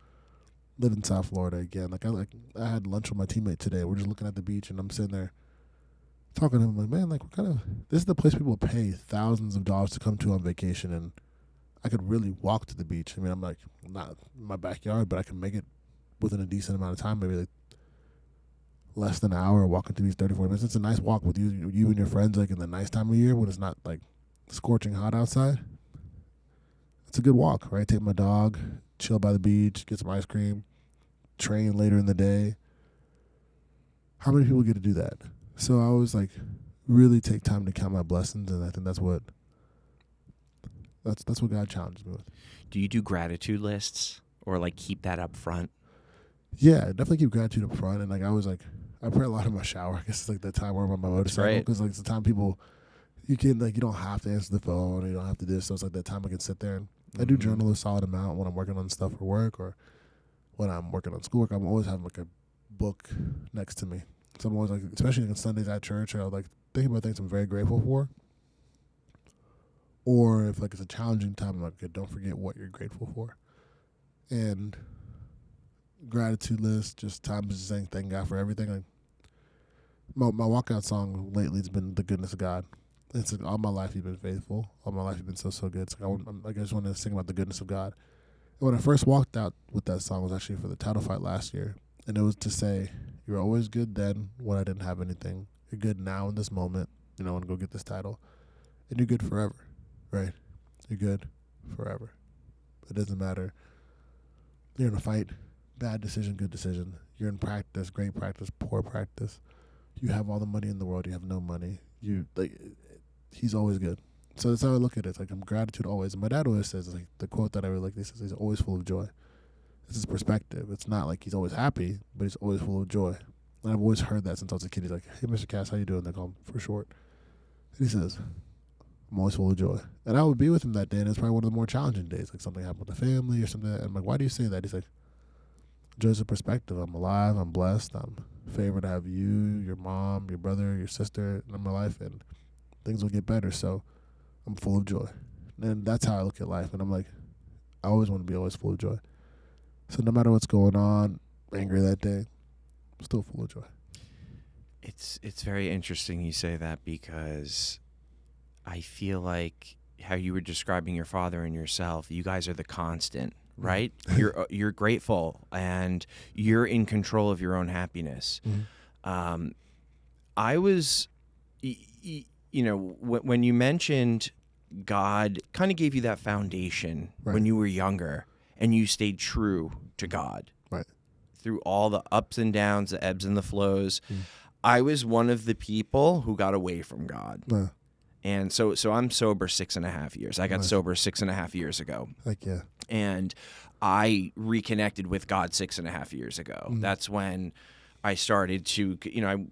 live in South Florida again. I had lunch with my teammate today. We're just looking at the beach, and I'm sitting there talking to him. Like, man, like this is the place people pay thousands of dollars to come to on vacation, and I could really walk to the beach. I mean, I'm like not in my backyard, but I can make it within a decent amount of time, maybe like less than an hour walking to these 30, 40 minutes. It's a nice walk with you and your friends, like in the nice time of year when it's not like scorching hot outside. It's a good walk, right? Take my dog, chill by the beach, get some ice cream, train later in the day. How many people get to do that? So I always like really take time to count my blessings, and I think that's what That's what God challenges me with. Do you do gratitude lists or like keep that up front? Yeah, I definitely keep gratitude up front, and like I pray a lot in my shower. I guess it's like the time where I'm on my motorcycle, because like it's the time people you don't have to answer the phone, you don't have to do this. So it's like that time I can sit there and I do journal a solid amount when I'm working on stuff for work or when I'm working on schoolwork. I'm always having like a book next to me. So I'm always like, especially on Sundays at church, I'll like think about things I'm very grateful for. Or if like it's a challenging time, I'm like, okay, don't forget what you're grateful for. And gratitude list, just times just saying thank God for everything. Like my walkout song lately has been the goodness of God. It's like, all my life you've been faithful. All my life you've been so good. It's like I just want to sing about the goodness of God. And when I first walked out with that song, it was actually for the title fight last year, and it was to say, "You're always good then when I didn't have anything. You're good now in this moment. You know, I want to go get this title, and you're good forever, right? You're good forever. It doesn't matter. You're in a fight, bad decision, good decision. You're in practice, great practice, poor practice. You have all the money in the world. You have no money. You like." He's always good. So that's how I look at it. It's like I'm gratitude always. And my dad always says, like the quote that I really like, he says he's always full of joy. It's his perspective. It's not like he's always happy, but he's always full of joy. And I've always heard that since I was a kid. He's like, "Hey, Mr. Cass, how you doing?" They call him for short. And he says, "I'm always full of joy." And I would be with him that day, and it's probably one of the more challenging days. Like something happened with the family or something. And I'm like, "Why do you say that?" He's like, "Joy's a perspective. I'm alive. I'm blessed. I'm favored to have you, your mom, your brother, your sister in my life, and things will get better. So I'm full of joy." And that's how I look at life. And I'm like, I always want to be always full of joy. So no matter what's going on, angry that day, I'm still full of joy. It's very interesting you say that, because I feel like how you were describing your father and yourself, you guys are the constant, right? You're grateful and you're in control of your own happiness. Mm-hmm. I was, you know, when you mentioned God kind of gave you that foundation when you were younger, and you stayed true to God through all the ups and downs, the ebbs and the flows. I was one of the people who got away from God. And so I'm sober 6.5 years. I got sober 6.5 years ago. Heck yeah. And I reconnected with God 6.5 years ago. That's when I started to, you know,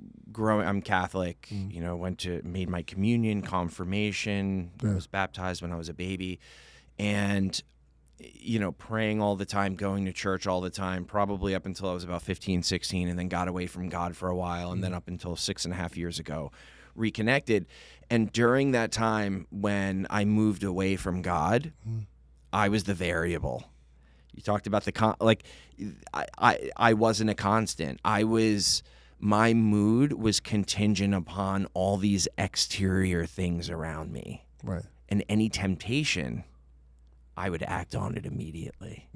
I'm Catholic, you know, made my communion, confirmation, I was baptized when I was a baby, and, you know, praying all the time, going to church all the time, probably up until I was about 15, 16, and then got away from God for a while, and then up until 6.5 years ago, reconnected. And during that time when I moved away from God, I was the variable. You talked about I wasn't a constant. My mood was contingent upon all these exterior things around me. Right. And any temptation, I would act on it immediately.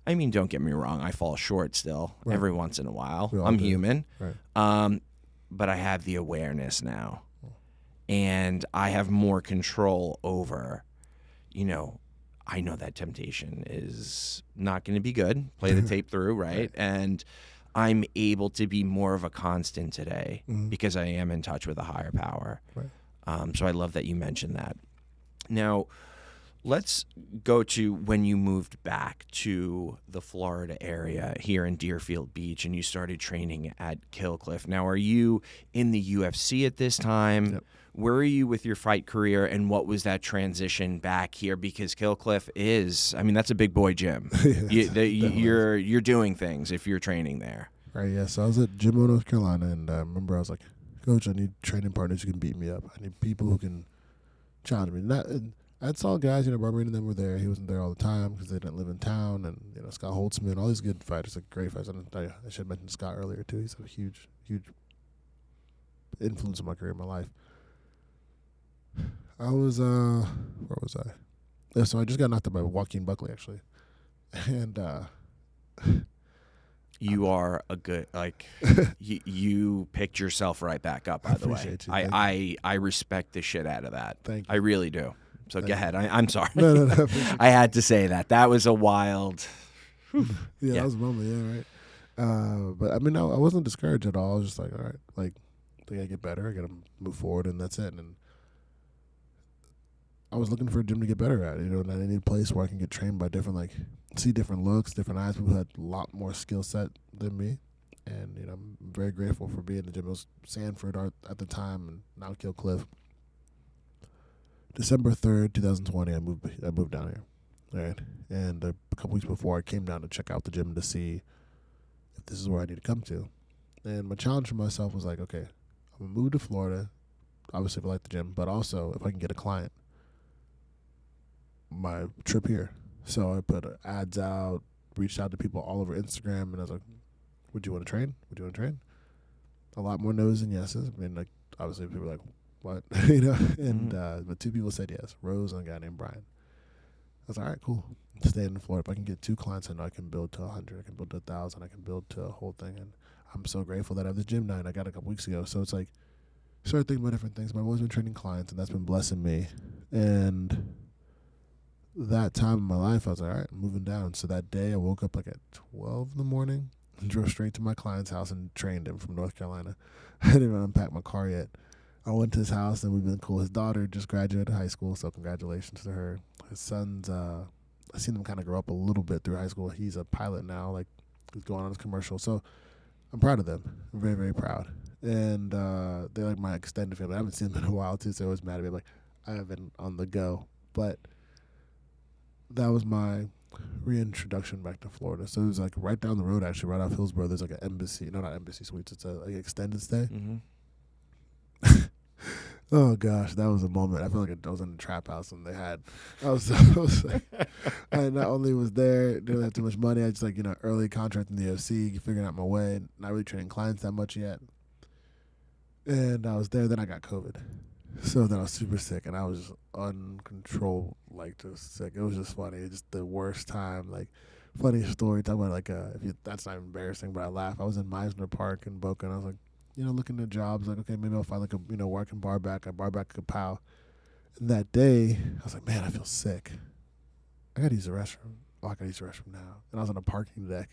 I mean, don't get me wrong, I fall short still every once in a while. I'm human. But I have the awareness now. And I have more control over, you know, I know that temptation is not going to be good. Play the tape through, right? And I'm able to be more of a constant today because I am in touch with a higher power. So I love that you mentioned that. Now, let's go to when you moved back to the Florida area here in Deerfield Beach, and you started training at Killcliff. Now, are you in the UFC at this time? Yep. Where are you with your fight career, and what was that transition back here? Because Killcliff is, I mean, that's a big boy gym. You're doing things if you're training there. Right, yeah. So I was at Jimbo, North Carolina, and I remember I was like, "Coach, I need training partners who can beat me up. I need people who can challenge me." And I saw guys, you know, Barbarian and them were there. He wasn't there all the time because they didn't live in town. And, you know, Scott Holtzman, all these good fighters, like great fighters. I should have mentioned Scott earlier, too. He's a huge, huge influence on my career, my life. I was, where was I? Yeah, so I just got knocked out by Joaquin Buckley, actually. And, you are a good, like, you picked yourself right back up, by the way. I respect the shit out of that. Thank you. I really do. So go ahead. I'm sorry. No. I had to say that. That was a wild. Yeah, that was a moment. Yeah, right. But I mean, I wasn't discouraged at all. I was just like, all right, like, I gotta get better. I gotta move forward, and that's it. And I was looking for a gym to get better at, and I needed a place where I can get trained by different, like, see different looks, different eyes, people who had a lot more skill set than me. And, I'm very grateful for being in the gym. It was Sanford at the time, and now Kill Cliff. December 3rd, 2020, I moved down here. All right. And a couple weeks before, I came down to check out the gym to see if this is where I need to come to. And my challenge for myself was like, okay, I'm going to move to Florida, obviously if I like the gym, but also if I can get a client, my trip here. So I put ads out, reached out to people all over Instagram, and I was like, would you want to train? Would you want to train? A lot more no's than yeses. I mean, like, obviously people were like, what? And but 2 people said yes, Rose and a guy named Brian. I was like, all right, cool. Staying in Florida. If I can get 2 clients, I know I can build to 100, I can build to 1,000, I can build to a whole thing. And I'm so grateful that I have the gym now, and I got it a couple weeks ago. So it's like, started thinking about different things. But I've always been training clients, and that's been blessing me. And that time in my life, I was like, all right, I'm moving down. So that day, I woke up like at 12 in the morning and drove straight to my client's house and trained him from North Carolina. I didn't even unpack my car yet. I went to his house, and we've been cool. His daughter just graduated high school, so congratulations to her. His son's, I've seen him kind of grow up a little bit through high school. He's a pilot now, like, he's going on his commercial. So I'm proud of them. I'm very, very proud. And they're like my extended family. I haven't seen them in a while, too, so they're always mad at me. Like, I haven't been on the go. But that was my reintroduction back to Florida. So it was like right down the road, actually, right off Hillsborough. There's like an embassy. No, not Embassy Suites. It's a like extended stay. Oh gosh, that was a moment. I feel like I was in a trap house, and I was like, I not only was there, didn't have too much money. I just like early contract in the OC, figuring out my way, not really training clients that much yet. And I was there. Then I got COVID, so then I was super sick, and I was just uncontrolled, like just sick. It was just funny. It's just the worst time. Like, funny story. Talking about like that's not embarrassing, but I laugh. I was in Meisner Park in Boca, and I was like, looking at jobs, like, okay, maybe I'll find like a, where I can bar back. I bar back a pal. And that day, I was like, man, I feel sick. I got to use the restroom. Oh, I got to use the restroom now. And I was on a parking deck.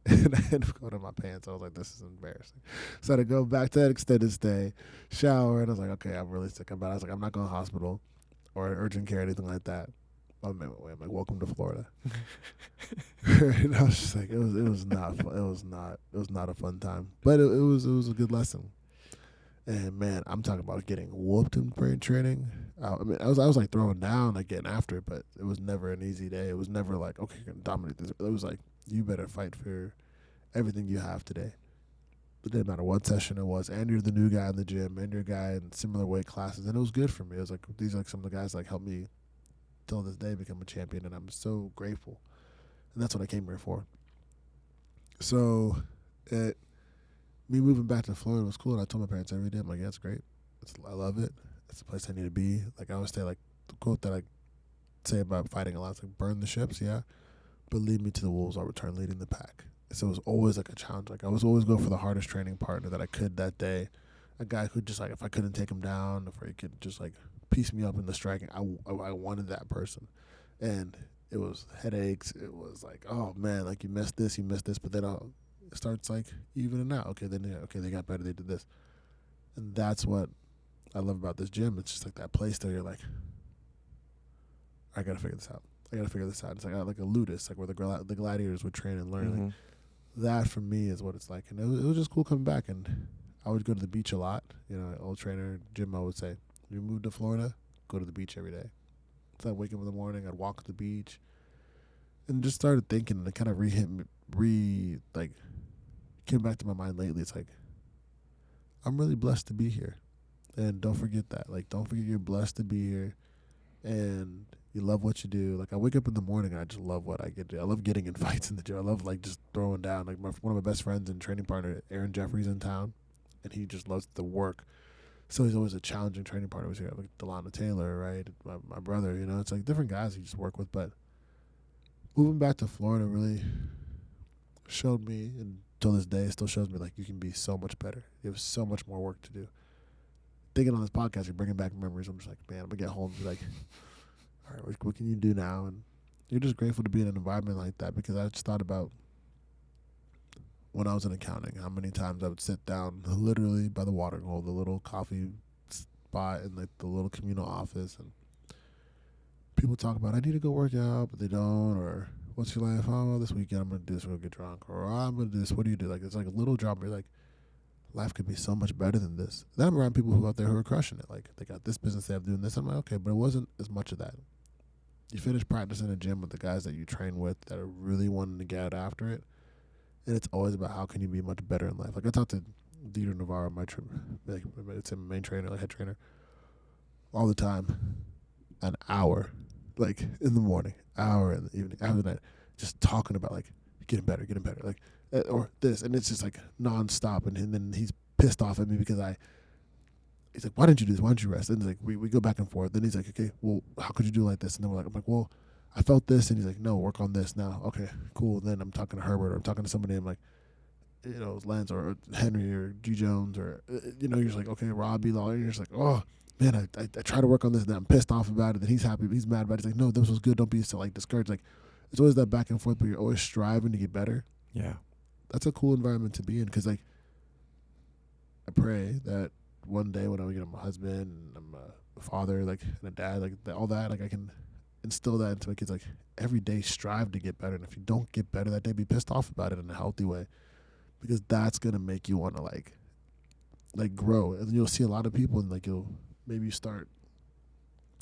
And I ended up going to my pants. I was like, this is embarrassing. So I had to go back to that extended stay, shower, and I was like, okay, I'm really sick. I was like, I'm not going to hospital or urgent care or anything like that. I'm like, welcome to Florida. And I was just like, it was not fun. It was not a fun time, but it was a good lesson. And man, I'm talking about getting whooped in brain training. I was like throwing down, like getting after it, but it was never an easy day. It was never like, okay, you're gonna dominate this. It was like, you better fight for everything you have today. It didn't matter what session it was, and you're the new guy in the gym, and you're a guy in similar weight classes, and it was good for me. It was like, these are like some of the guys like helped me till this day become a champion, and I'm so grateful. And that's what I came here for. So me moving back to Florida was cool, and I told my parents every day, I'm like, yeah, it's great. I love it. It's the place I need to be. Like, I always say, like, the quote that I say about fighting a lot is like, burn the ships, yeah, but lead me to the wolves, I'll return leading the pack. So it was always like a challenge. Like, I was always going for the hardest training partner that I could that day. A guy who just, like, if I couldn't take him down, if he could just, like, piece me up in the striking, I wanted that person. And it was headaches. It was like, oh man, like, you missed this, but then it starts like evening out. Okay, they got better, they did this. And that's what I love about this gym. It's just like that place that you're like, I gotta figure this out. It's like a ludus, like where the gladiators would train and learn. Like, that for me is what it's like. And it was just cool coming back. And I would go to the beach a lot. Old trainer Jim, I would say, you move to Florida, go to the beach every day. So I'd wake up in the morning, I'd walk to the beach, and just started thinking, and it kind of came back to my mind lately. It's like, I'm really blessed to be here. And don't forget that. Like, don't forget you're blessed to be here, and you love what you do. Like, I wake up in the morning, and I just love what I get to do. I love getting in fights in the gym. I love, like, just throwing down. Like, one of my best friends and training partner, Aaron Jeffrey's in town, and he just loves the work. So he's always a challenging training partner. We got like Delana Taylor, right? My brother, it's like different guys he just work with. But moving back to Florida really showed me, and till this day, it still shows me, like, you can be so much better. You have so much more work to do. Thinking on this podcast, you're bringing back memories. I'm just like, man, I'm going to get home and be like, all right, what can you do now? And you're just grateful to be in an environment like that, because I just thought about when I was in accounting, how many times I would sit down literally by the watering hole, the little coffee spot in like the little communal office, and people talk about, I need to go work out, but they don't. Or what's your life? Oh, well, this weekend I'm gonna do this. We're gonna get drunk. Or I'm gonna do this. What do you do? Like it's like a little job. Where you're like, life could be so much better than this. Then I'm around people who out there who are crushing it. Like they got this business, they have doing this. I'm like, okay, but it wasn't as much of that. You finish practicing in a gym with the guys that you train with that are really wanting to get after it, and it's always about how can you be much better in life. Like I talked to Dieter Navarro, my it's my main trainer, like head trainer, all the time, an hour, like in the morning, hour in the evening, after the night, just talking about like getting better, like or this, and it's just like nonstop. And then he's pissed off at me because he's like, why didn't you do this? Why didn't you rest? And like we go back and forth. Then he's like, okay, well, how could you do like this? And then I'm like, well, I felt this, and he's like, no, work on this now. Okay, cool. And then I'm talking to Herbert, or I'm talking to somebody. I'm like, Lance or Henry or G Jones, or you're just like, okay, Robbie Law. You're just like, oh man, I try to work on this, and I'm pissed off about it. Then he's happy, he's mad about it. He's like, no, this was good. Don't be so like discouraged. Like it's always that back and forth, but you're always striving to get better. Yeah, that's a cool environment to be in, because like I pray that one day when I'm a husband and I'm a father, like, and a dad, like all that, like I can instill that into my kids. Like every day, strive to get better, and if you don't get better that day, be pissed off about it in a healthy way, because that's gonna make you want to like grow. And you'll see a lot of people, and like maybe you start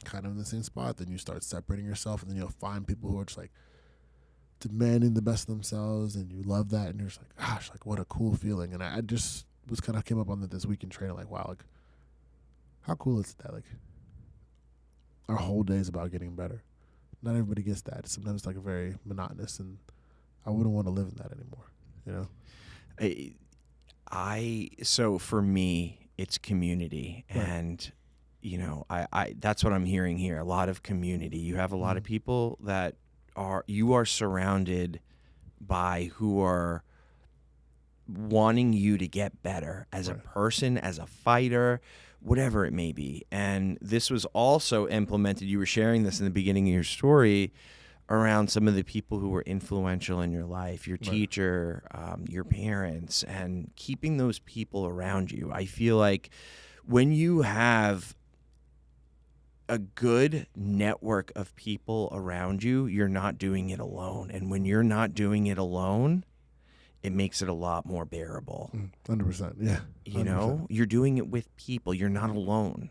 kind of in the same spot, then you start separating yourself, and then you'll find people who are just like demanding the best of themselves, and you love that, and you're just like, gosh, like what a cool feeling. And I just came up on this week in training, like, wow, like how cool is that? Like our whole day is about getting better. Not everybody gets that. Sometimes it's like very monotonous, and I wouldn't want to live in that anymore, So for me, it's community, right. And I that's what I'm hearing here. A lot of community. You have a lot of people that you are surrounded by who are wanting you to get better as a person, as a fighter, whatever it may be. And this was also implemented. You were sharing this in the beginning of your story around some of the people who were influential in your life, your teacher, your parents, and keeping those people around you. I feel like when you have a good network of people around you, you're not doing it alone. And when you're not doing it alone, it makes it a lot more bearable. 100%, yeah. 100%. You're doing it with people. You're not alone.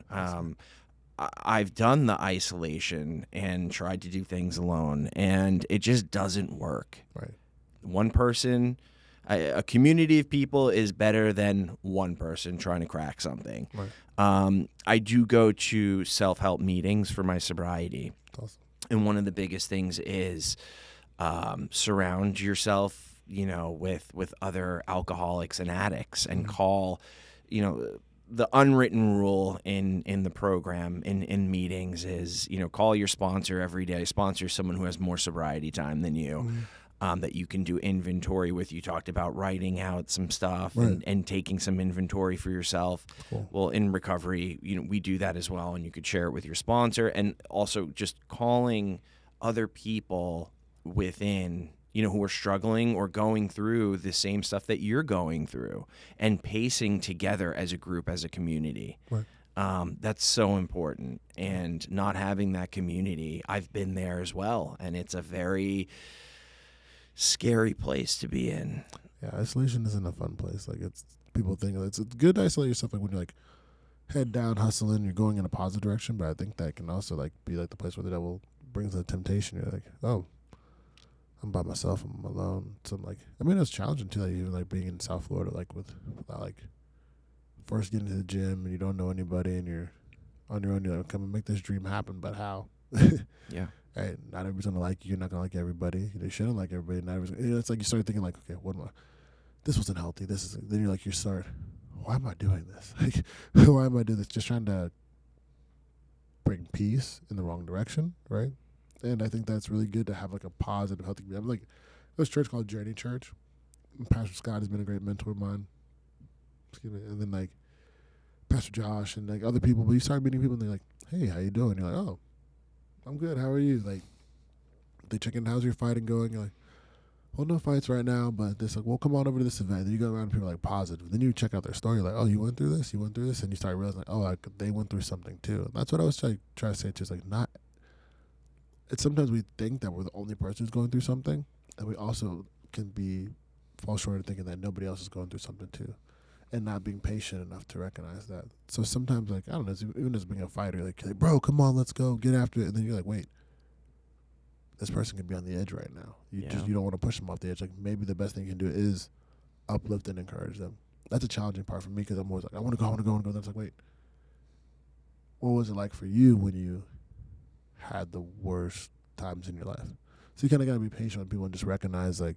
I've done the isolation and tried to do things alone, and it just doesn't work. Right. One person, a community of people is better than one person trying to crack something. Right. I do go to self-help meetings for my sobriety. Awesome. And one of the biggest things is surround yourself, with other alcoholics and addicts, and call, the unwritten rule in the program in meetings is, call your sponsor every day. Sponsor someone who has more sobriety time than you, that you can do inventory with. You talked about writing out some stuff, right, and taking some inventory for yourself. Cool. Well, in recovery, we do that as well, and you could share it with your sponsor, and also just calling other people within, who are struggling or going through the same stuff that you're going through, and pacing together as a group, as a community. Right. That's so important. And not having that community, I've been there as well, and it's a very scary place to be in. Yeah, isolation isn't a fun place. Like people think it's good to isolate yourself, like when you're like head down hustling, you're going in a positive direction. But I think that can also like be like the place where the devil brings the temptation. You're like, oh, I'm by myself, I'm alone. So I'm like, it's challenging too, like even like being in South Florida, like without like first getting to the gym and you don't know anybody and you're on your own. You're like, come and make this dream happen, but how? Yeah. Right, not everybody's gonna like you. You're not gonna like everybody. They shouldn't like everybody. Not everybody's. It's like you start thinking like, okay, what am I? This wasn't healthy. This is. Then you're like, you start. Why am I doing this? Like, why am I doing this? Just trying to bring peace in the wrong direction, right? And I think that's really good to have like a positive, healthy. I'm like, there's a church called Journey Church. And Pastor Scott has been a great mentor of mine. Excuse me. And then like Pastor Josh and like other people. But you start meeting people and they're like, hey, how you doing? You're like, oh, I'm good. How are you? Like, they check in, how's your fighting going? You're like, well, no fights right now, but they're like, well, come on over to this event. Then you go around and people are like positive. Then you check out their story, you're like, oh, you went through this, and you start realizing, like, oh, they went through something too. And that's what I was trying to say, just like not. It's sometimes we think that we're the only person who's going through something, and we also can fall short of thinking that nobody else is going through something too, and not being patient enough to recognize that. So sometimes, like, I don't know, even as being a fighter, you're like, bro, come on, let's go, get after it, and then you're like, wait. This person could be on the edge right now. You don't want to push them off the edge. Like, maybe the best thing you can do is uplift and encourage them. That's a challenging part for me because I'm always like, I want to go. Then it's like, wait, what was it like for you when you had the worst times in your life? So you kind of got to be patient with people and just recognize, like,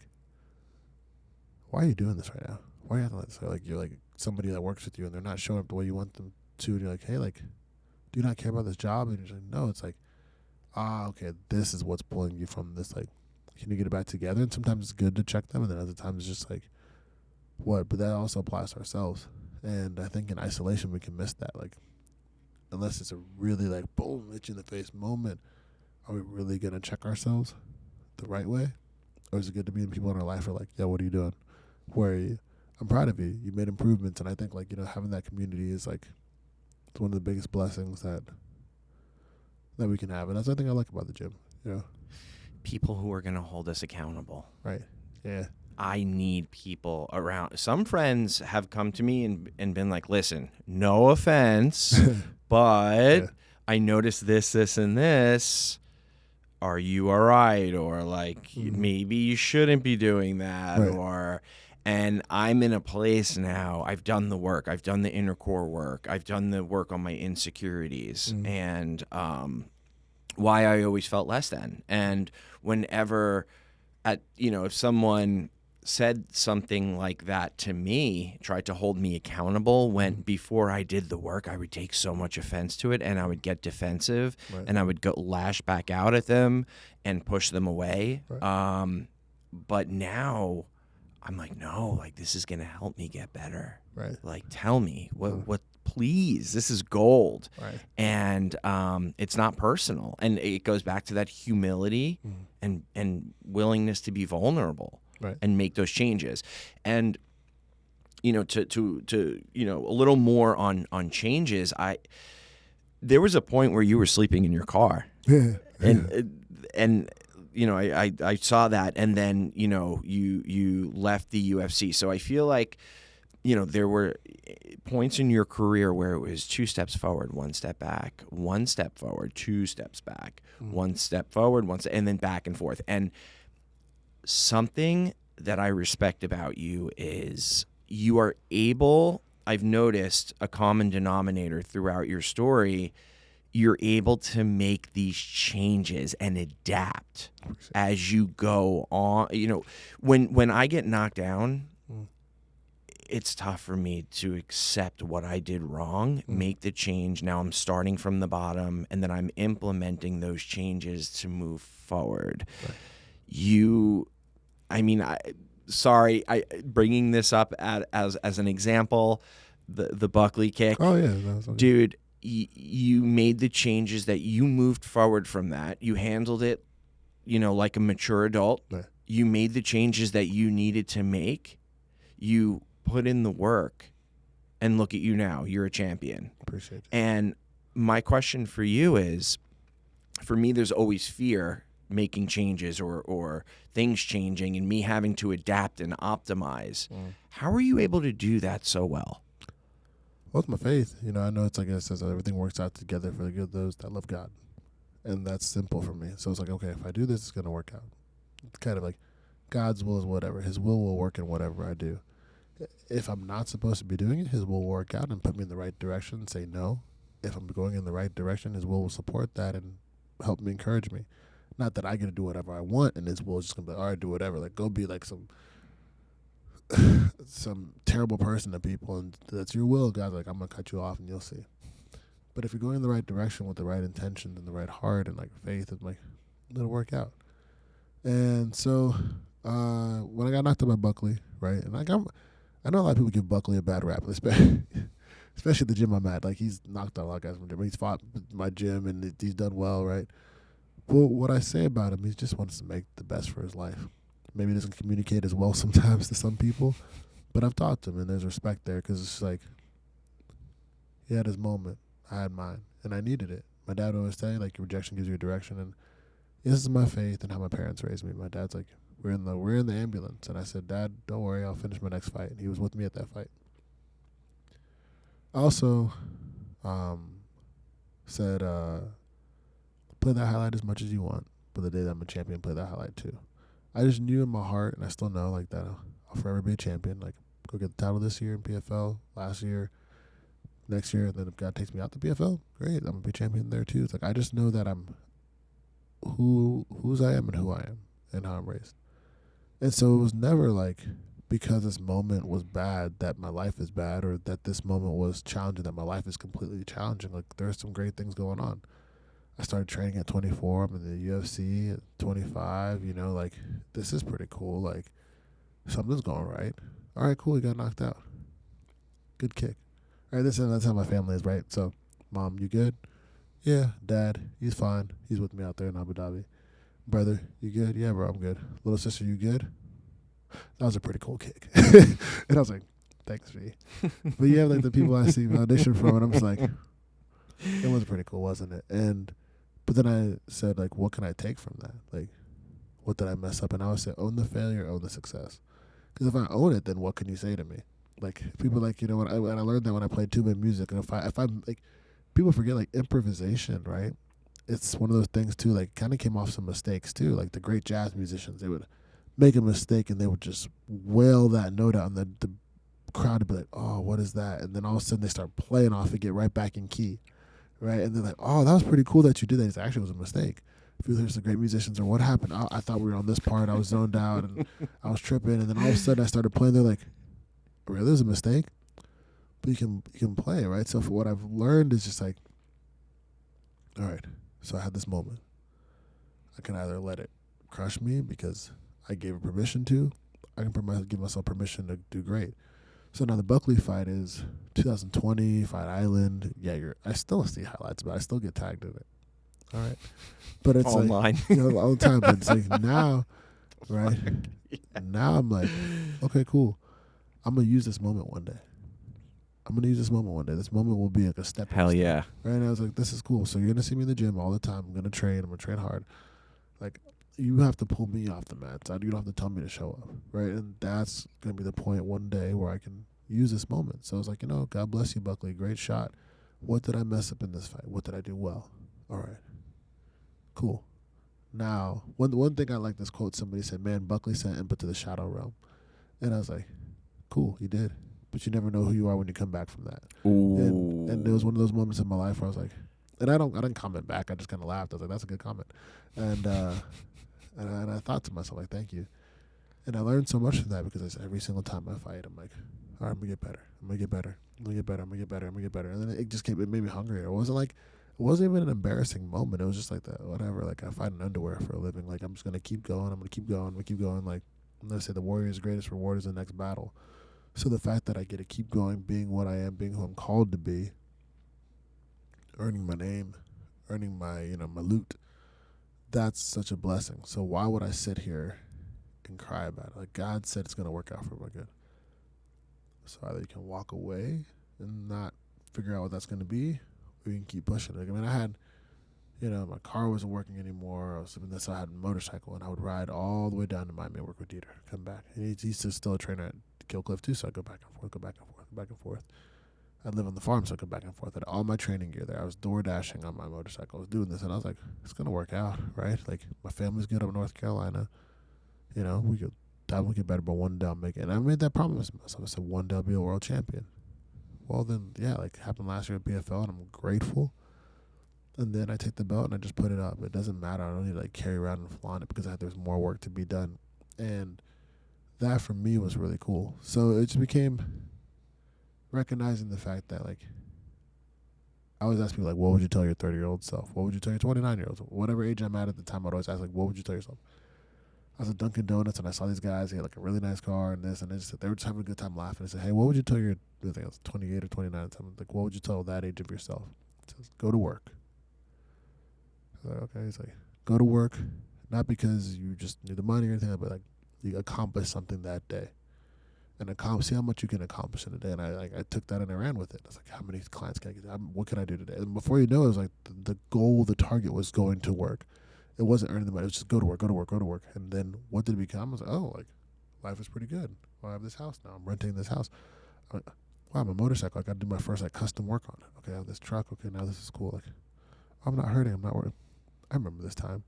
why are you doing this right now? Why are you acting like this? Like, you're like somebody that works with you and they're not showing up the way you want them to. And you're like, hey, like, do you not care about this job? And you're like, no. It's like, okay, this is what's pulling you from this, like, can you get it back together? And sometimes it's good to check them, and then other times it's just like, what? But that also applies to ourselves. And I think in isolation we can miss that. Like, unless it's a really, like, boom, itch in the face moment, are we really going to check ourselves the right way? Or is it good to be in people in our life who are like, yeah, what are you doing? Where are you? I'm proud of you. You made improvements. And I think, like, having that community is, like, it's one of the biggest blessings that we can have. And that's the thing I like about the gym. People who are going to hold us accountable. Right. Yeah. I need people around. Some friends have come to me and been like, listen, no offense, but I noticed this, and this. Are you all right? Or like, maybe you shouldn't be doing that. Right. And I'm in a place now, I've done the work. I've done the inner core work. I've done the work on my insecurities and why I always felt less than. And whenever if someone said something like that to me, tried to hold me accountable, when before I did the work, I would take so much offense to it and I would get defensive and I would go lash back out at them and push them away. Right. But now I'm like, no, like, this is going to help me get better. Right. Like, tell me what, please, this is gold. Right. And it's not personal. And it goes back to that humility and willingness to be vulnerable. Right. And make those changes. And, to a little more on changes, there was a point where you were sleeping in your car. Yeah. And I saw that, and then, you left the UFC. So I feel like, there were points in your career where it was 2 steps forward, 1 step back, 1 step forward, 2 steps back, 1 step forward, and then back and forth. And something that I respect about you is you are able, I've noticed a common denominator throughout your story, you're able to make these changes and adapt as you go on. When I get knocked down, it's tough for me to accept what I did wrong, make the change. Now I'm starting from the bottom, and then I'm implementing those changes to move forward. Right. Bringing this up as an example, the Buckley kick. Oh yeah, dude. You made the changes that you moved forward from that. You handled it, like a mature adult. Right. You made the changes that you needed to make. You put in the work, and look at you now. You're a champion. Appreciate it. And my question for you is, for me, there's always fear making changes or things changing and me having to adapt and optimize. How are you able to do that so well? Well, it's my faith. I know it's like it says everything works out together for the good of those that love God. And that's simple for me. So it's like, okay, if I do this, it's going to work out. It's kind of like God's will is whatever. His will work in whatever I do. If I'm not supposed to be doing it, his will work out and put me in the right direction and say no. If I'm going in the right direction, his will support that and help me, encourage me. Not that I get to do whatever I want and his will is just going to be like, all right, do whatever. Like, go be like some terrible person to people, and that's your will. God's like, I'm going to cut you off and you'll see. But if you're going in the right direction with the right intentions and the right heart and like faith, it's like, it'll work out. And so when I got knocked out by Buckley, right, and I know a lot of people give Buckley a bad rap, especially at the gym I'm at. Like, he's knocked out a lot of guys from the gym. He's fought my gym and he's done well, right? Well, what I say about him, he just wants to make the best for his life. Maybe he doesn't communicate as well sometimes to some people, but I've talked to him, and there's respect there because it's like he had his moment, I had mine, and I needed it. My dad would always say, like, your rejection gives you a direction, and this is my faith and how my parents raised me. My dad's like, we're in the ambulance, and I said, Dad, don't worry, I'll finish my next fight. And he was with me at that fight. I also said, play that highlight as much as you want, but the day that I'm a champion, play that highlight too. I just knew in my heart, and I still know, like, that I'll forever be a champion. Like, go get the title this year in PFL, last year, next year, and then if God takes me out to PFL, great, I'm gonna be champion there too. It's like I just know that I'm whose I am and who I am and how I'm raised. And so it was never like because this moment was bad that my life is bad, or that this moment was challenging that my life is completely challenging. Like, there's some great things going on. I started training at 24. I'm in the UFC at 25. You know, like, this is pretty cool. Like, something's going right. All right, cool. You got knocked out. Good kick. All right, that's how my family is, right? So, Mom, you good? Yeah. Dad, he's fine. He's with me out there in Abu Dhabi. Brother, you good? Yeah, bro, I'm good. Little sister, you good? That was a pretty cool kick. And I was like, thanks, V. But you have, like, the people I see validation from, and I'm just like, it was pretty cool, wasn't it? But then I said, like, what can I take from that? Like, what did I mess up? And I always say, own the failure, own the success. Because if I own it, then what can you say to me? Like, people, like, you know, when I learned that when I played two-man music, and if I'm like, people forget, like, improvisation, right? It's one of those things too, like, kind of came off some mistakes too. Like, the great jazz musicians, they would make a mistake and they would just wail that note out, and the crowd would be like, oh, what is that? And then all of a sudden they start playing off and get right back in key, right? And they're like, oh, that was pretty cool that you did that. It's actually, it was a mistake. If you hear some great musicians, or what happened? I thought we were on this part. I was zoned out and I was tripping, and then all of a sudden I started playing. They're like, really, there's a mistake? But you can play, right? So for what I've learned is just like, all right, so I had this moment. I can either let it crush me because I gave it permission to. I can give myself permission to do great. So now the Buckley fight is 2020, Fight Island. Yeah, I still see highlights, but I still get tagged in it. All right. But it's online. Like, you know, all the time. But it's like now, right? Yeah. Now I'm like, okay, cool. I'm going to use this moment one day. This moment will be like a step. Hell yeah. Right? And I was like, this is cool. So you're going to see me in the gym all the time. I'm going to train. I'm going to train hard. Like, you have to pull me off the mat. So you don't have to tell me to show up. Right? And that's going to be the point one day where I can use this moment. So I was like, you know, God bless you, Buckley. Great shot. What did I mess up in this fight? What did I do well? All right. Cool. Now, one thing I like this quote, somebody said, man, Buckley sent Impa to the shadow realm. And I was like, cool, he did. But you never know who you are when you come back from that. Ooh. And there was one of those moments in my life where I was like, and I didn't comment back. I just kind of laughed. I was like, that's a good comment. And I thought to myself, like, thank you. And I learned so much from that because every single time I fight, I'm like, all right, I'm going to get better. I'm going to get better. I'm going to get better. I'm going to get better. I'm going to get better. And then it made me hungrier. It wasn't even an embarrassing moment. It was just like that, whatever. Like, I fight in underwear for a living. Like, I'm just going to keep going. I'm going to keep going. I'm going to keep going. Like, I'm going to say the warrior's greatest reward is the next battle. So the fact that I get to keep going, being what I am, being who I'm called to be, earning my name, earning my, my loot, that's such a blessing. So why would I sit here and cry about it? Like, God said it's going to work out for my good. So either you can walk away and not figure out what that's going to be, or you can keep pushing. Like, I mean, I had, my car wasn't working anymore. So I had a motorcycle, and I would ride all the way down to Miami and work with Dieter, come back. And he's still a trainer at Killcliff too, so I go back and forth. I live on the farm, so I go back and forth. I had all my training gear there. I was door dashing on my motorcycle. I was doing this, and I was like, it's going to work out, right? Like, my family's good up in North Carolina. We could get better, but one day I'll make it. And I made that promise to myself. I said, one day I'll be a world champion. Well, then, yeah, like, it happened last year at PFL, and I'm grateful. And then I take the belt, and I just put it up. It doesn't matter. I don't need to, like, carry around and flaunt it because there's more work to be done. And that, for me, was really cool. So it just became recognizing the fact that, like, I always ask people, like, what would you tell your 30-year-old self? What would you tell your 29-year-old? Whatever age I'm at the time, I'd always ask, like, what would you tell yourself? I was at Dunkin' Donuts, and I saw these guys. They had, like, a really nice car and this, and they were just having a good time laughing. I said, hey, what would you tell your, I think I was 28 or 29 at the time. Like, what would you tell that age of yourself? He says, go to work. I was like, okay. He's like, go to work, not because you just need the money or anything, but, like, You accomplish something that day, and see how much you can accomplish in a day. And I took that and I ran with it. I was like, how many clients can I get? What can I do today? And before you know it, was like the goal, the target was going to work. It wasn't earning the money. It was just go to work, go to work, go to work. And then what did it become? I was like, oh, like life is pretty good. Well, I have this house now. I'm renting this house. Wow, my motorcycle. I got to do my first like custom work on it. Okay, I have this truck. Okay, now this is cool. Like, I'm not hurting. I'm not worried. I remember this time.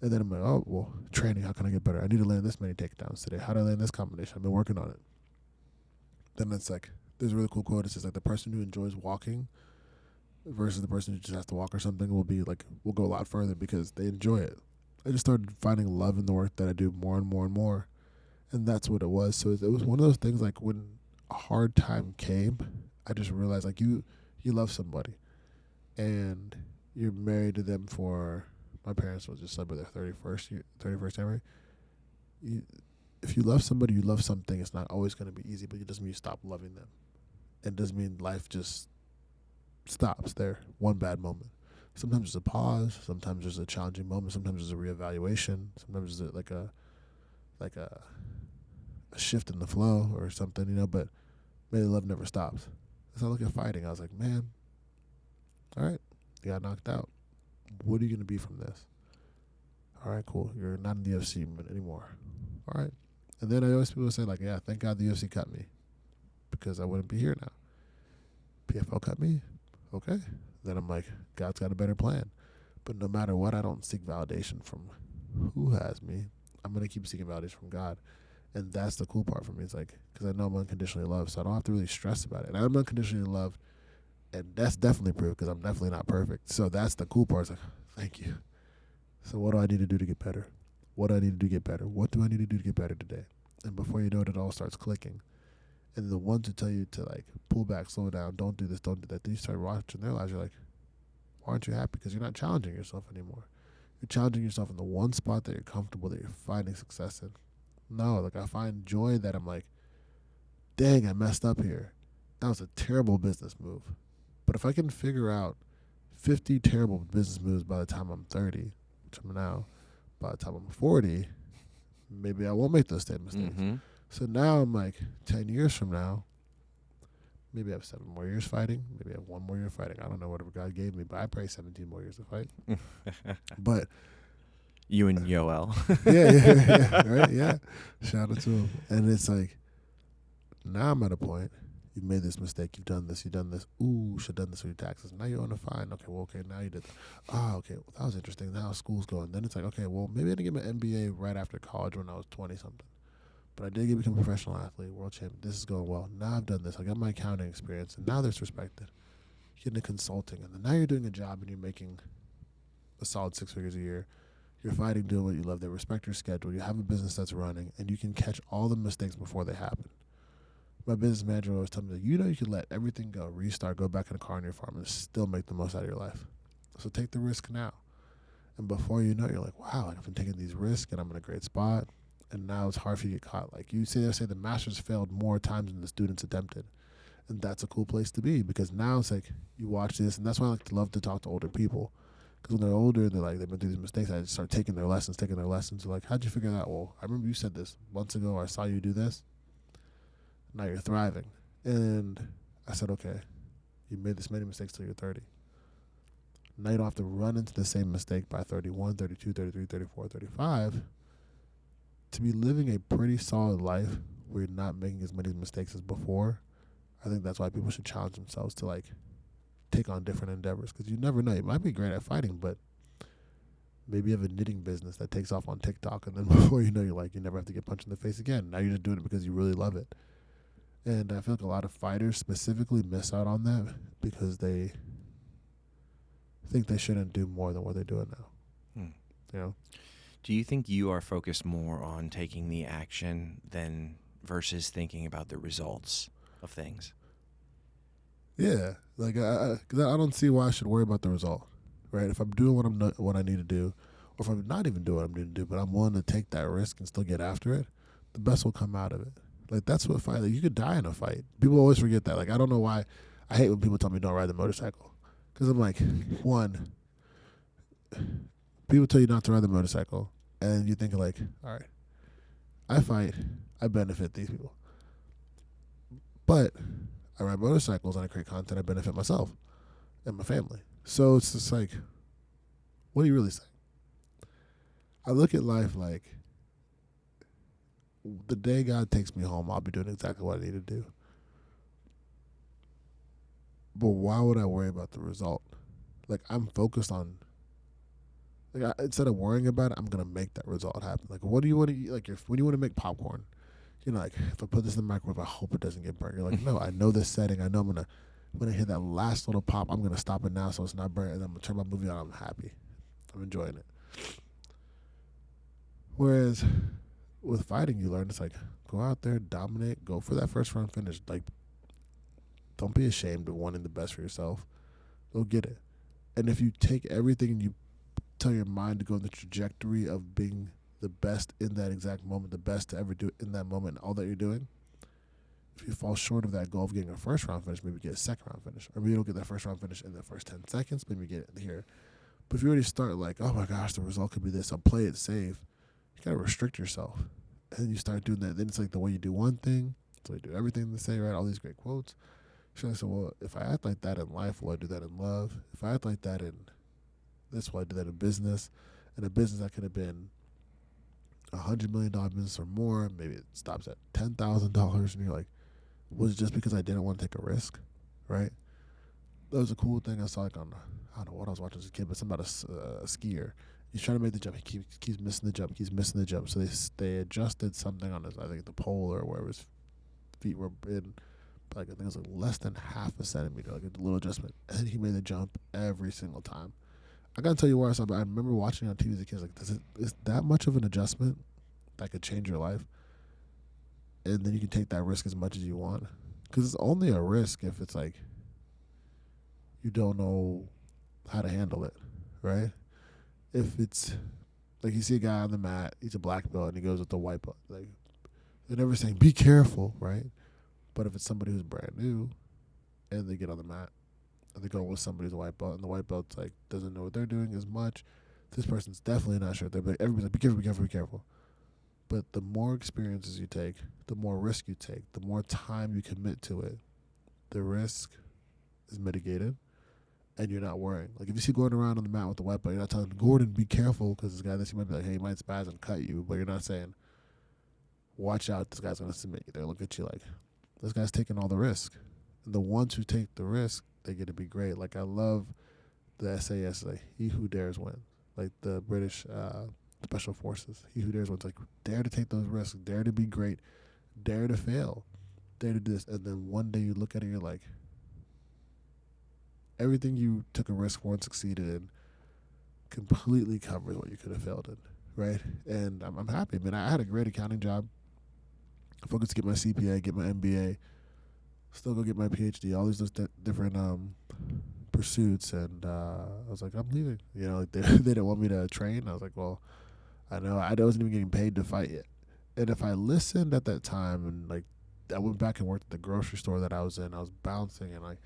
And then I'm like, oh, well, training. How can I get better? I need to land this many takedowns today. How do I land this combination? I've been working on it. Then it's like, there's a really cool quote. It says like the person who enjoys walking versus the person who just has to walk or something will go a lot further because they enjoy it. I just started finding love in the work that I do more and more and more. And that's what it was. So it was one of those things like when a hard time came, I just realized like you love somebody and you're married to them for, my parents was just celebrate their 31st anniversary. If you love somebody, you love something, it's not always going to be easy, but it doesn't mean you stop loving them. It doesn't mean life just stops there, one bad moment. Sometimes there's a pause, sometimes there's a challenging moment, sometimes there's a reevaluation, sometimes there's like a shift in the flow or something, but maybe love never stops. So I look at fighting, I was like, man, all right, you got knocked out. What are you going to be from this? All right, cool. You're not in the UFC anymore. All right. And then I always people say like, yeah, thank God the UFC cut me because I wouldn't be here now. PFL cut me. Okay. Then I'm like, God's got a better plan. But no matter what, I don't seek validation from who has me. I'm going to keep seeking validation from God. And that's the cool part for me. It's like, because I know I'm unconditionally loved, so I don't have to really stress about it. And I'm unconditionally loved. And that's definitely proof because I'm definitely not perfect. So that's the cool part. It's like, thank you. So what do I need to do to get better? What do I need to do to get better? What do I need to do to get better today? And before you know it, it all starts clicking. And the ones who tell you to like pull back, slow down, don't do this, don't do that, then you start watching their lives. You're like, why aren't you happy? Because you're not challenging yourself anymore. You're challenging yourself in the one spot that you're comfortable, that you're finding success in. No, like I find joy that I'm like, dang, I messed up here. That was a terrible business move. But if I can figure out 50 terrible business moves by the time I'm 30, which I'm now, by the time I'm 40, maybe I won't make those same mistakes. Mm-hmm. So now I'm like 10 years from now, maybe I have 7 more years fighting. Maybe I have 1 more year fighting. I don't know whatever God gave me, but I pray 17 more years to fight. But you and Yoel. yeah, right? Yeah. Shout out to him. And it's like, now I'm at a point. You've made this mistake. You've done this. Ooh, should have done this for your taxes. Now you're on a fine. Okay, now you did that. Okay, well, that was interesting. Now school's going. Then it's like, okay, well, maybe I didn't get my MBA right after college when I was 20-something. But I did become a professional athlete, world champion. This is going well. Now I've done this. I got my accounting experience, and now there's respected. You're getting into consulting, and then now you're doing a job, and you're making a solid 6 figures a year. You're fighting, doing what you love. They respect your schedule. You have a business that's running, and you can catch all the mistakes before they happen. My business manager always told me, you can let everything go, restart, go back in the car on your farm, and still make the most out of your life. So take the risk now. And before you know it, you're like, wow, I've been taking these risks, and I'm in a great spot. And now it's hard for you to get caught. Like they say the masters failed more times than the students attempted. And that's a cool place to be because now it's like you watch this, and that's why I like to love to talk to older people. Because when they're older, they're like, they've been through these mistakes. I just start taking their lessons. They're like, how'd you figure that out? Well, I remember you said this months ago, or I saw you do this. Now you're thriving. And I said, okay, you made this many mistakes till you're 30. Now you don't have to run into the same mistake by 31, 32, 33, 34, 35 to be living a pretty solid life where you're not making as many mistakes as before. I think that's why people should challenge themselves to like take on different endeavors because you never know. You might be great at fighting, but maybe you have a knitting business that takes off on TikTok, and then before you know, you're like, you never have to get punched in the face again. Now you're just doing it because you really love it. And I feel like a lot of fighters specifically miss out on that because they think they shouldn't do more than what they're doing now. Do you think you are focused more on taking the action than versus thinking about the results of things? Yeah, like because I don't see why I should worry about the result, right? If I'm doing what I need to do, or if I'm not even doing what I'm need to do, but I'm willing to take that risk and still get after it, the best will come out of it. Like that's what fight. Like you could die in a fight. People always forget that. Like I don't know why. I hate when people tell me don't ride the motorcycle, because I'm like, one, people tell you not to ride the motorcycle, and you think like, all right, I fight, I benefit these people. But I ride motorcycles and I create content, I benefit myself and my family. So it's just like, what are you really saying? I look at life like the day God takes me home, I'll be doing exactly what I need to do. But why would I worry about the result? Like, I'm focused on, instead of worrying about it, I'm going to make that result happen. Like, what do you want to eat? Like, when you want to make popcorn, you're like, if I put this in the microwave, I hope it doesn't get burnt. You're like, no, I know this setting. I know when I hit that last little pop, I'm going to stop it now so it's not burnt. And then I'm going to turn my movie on. I'm happy. I'm enjoying it. Whereas with fighting, you learn it's like, go out there, dominate, go for that first round finish. Like, don't be ashamed of wanting the best for yourself. Go get it. And if you take everything and you tell your mind to go in the trajectory of being the best in that exact moment, the best to ever do it in that moment, all that you're doing, if you fall short of that goal of getting a first round finish, maybe get a second round finish. Or maybe you don't get that first round finish in the first 10 seconds, maybe get it here. But if you already start like, oh my gosh, the result could be this, I'll play it safe, you got to restrict yourself. And then you start doing that. Then it's like the way you do one thing, it's the way you do everything they say, right? All these great quotes. So I said, well, if I act like that in life, will I do that in love? If I act like that in this, will I do that in business? In a business that could have been $100 million business or more, maybe it stops at $10,000, and you're like, was it just because I didn't want to take a risk, right? That was a cool thing I saw like on, I don't know what I was watching as a kid, but something about a skier. He's trying to make the jump. He keeps missing the jump. Keeps missing the jump. So they adjusted something on his, I think the pole or wherever his feet were in. Like I think it was like less than half a centimeter, like a little adjustment, and he made the jump every single time. I gotta tell you where I saw it, but I remember watching it on TV as a kid. Like, is that much of an adjustment that could change your life? And then you can take that risk as much as you want, because it's only a risk if it's like you don't know how to handle it, right? If it's like you see a guy on the mat, he's a black belt, and he goes with the white belt. Like they're never saying be careful, right? But if it's somebody who's brand new and they get on the mat and they go with somebody who's a white belt and the white belt's like doesn't know what they're doing as much, this person's definitely not sure. Everybody's like, be careful, be careful, be careful. But the more experiences you take, the more risk you take, the more time you commit to it, the risk is mitigated and you're not worrying. Like if you see Gordon around on the mat with the white belt, you're not telling Gordon, be careful, because this guy that you might be like, hey, he might spaz and cut you, but you're not saying, watch out, this guy's going to submit you. They'll look at you like, this guy's taking all the risk. And the ones who take the risk, they get to be great. Like, I love the SAS, like, he who dares wins. Like, the British Special Forces. He who dares wins. Like, dare to take those risks. Dare to be great. Dare to fail. Dare to do this. And then one day you look at it, you're like, everything you took a risk for and succeeded in completely covers what you could have failed in, right? And I'm happy. I mean, I had a great accounting job. Focused to get my CPA, get my MBA, still go get my PhD, all these different pursuits. And I was like, I'm leaving. You know, like they didn't want me to train. I was like, well, I know I wasn't even getting paid to fight yet. And if I listened at that time and like I went back and worked at the grocery store that I was in, I was bouncing and like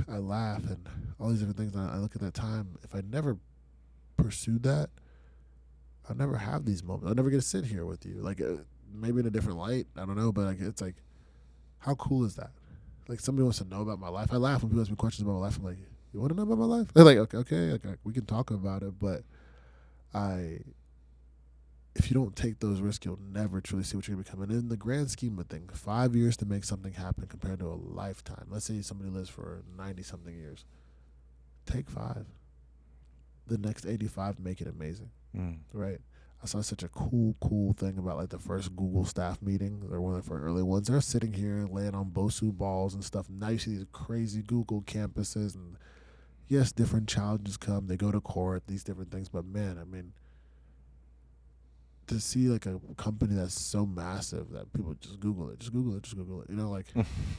I laugh and all these different things. And I look at that time. If I never pursued that, I'll never have these moments. I'll never get to sit here with you. Like, maybe in a different light. I don't know. But like, it's like, how cool is that? Like, somebody wants to know about my life. I laugh when people ask me questions about my life. I'm like, you want to know about my life? They're like, okay, we can talk about it. But if you don't take those risks, you'll never truly see what you're going to become. And in the grand scheme of things, 5 years to make something happen compared to a lifetime. Let's say somebody lives for 90-something years. Take 5. The next 85, make it amazing, right? I saw such a cool thing about like the first Google staff meeting, or one of the first early ones. They're sitting here and laying on Bosu balls and stuff. Now you see these crazy Google campuses, and yes, different challenges come. They go to court, these different things. But man, I mean, to see like a company that's so massive that people just Google it. You know, like,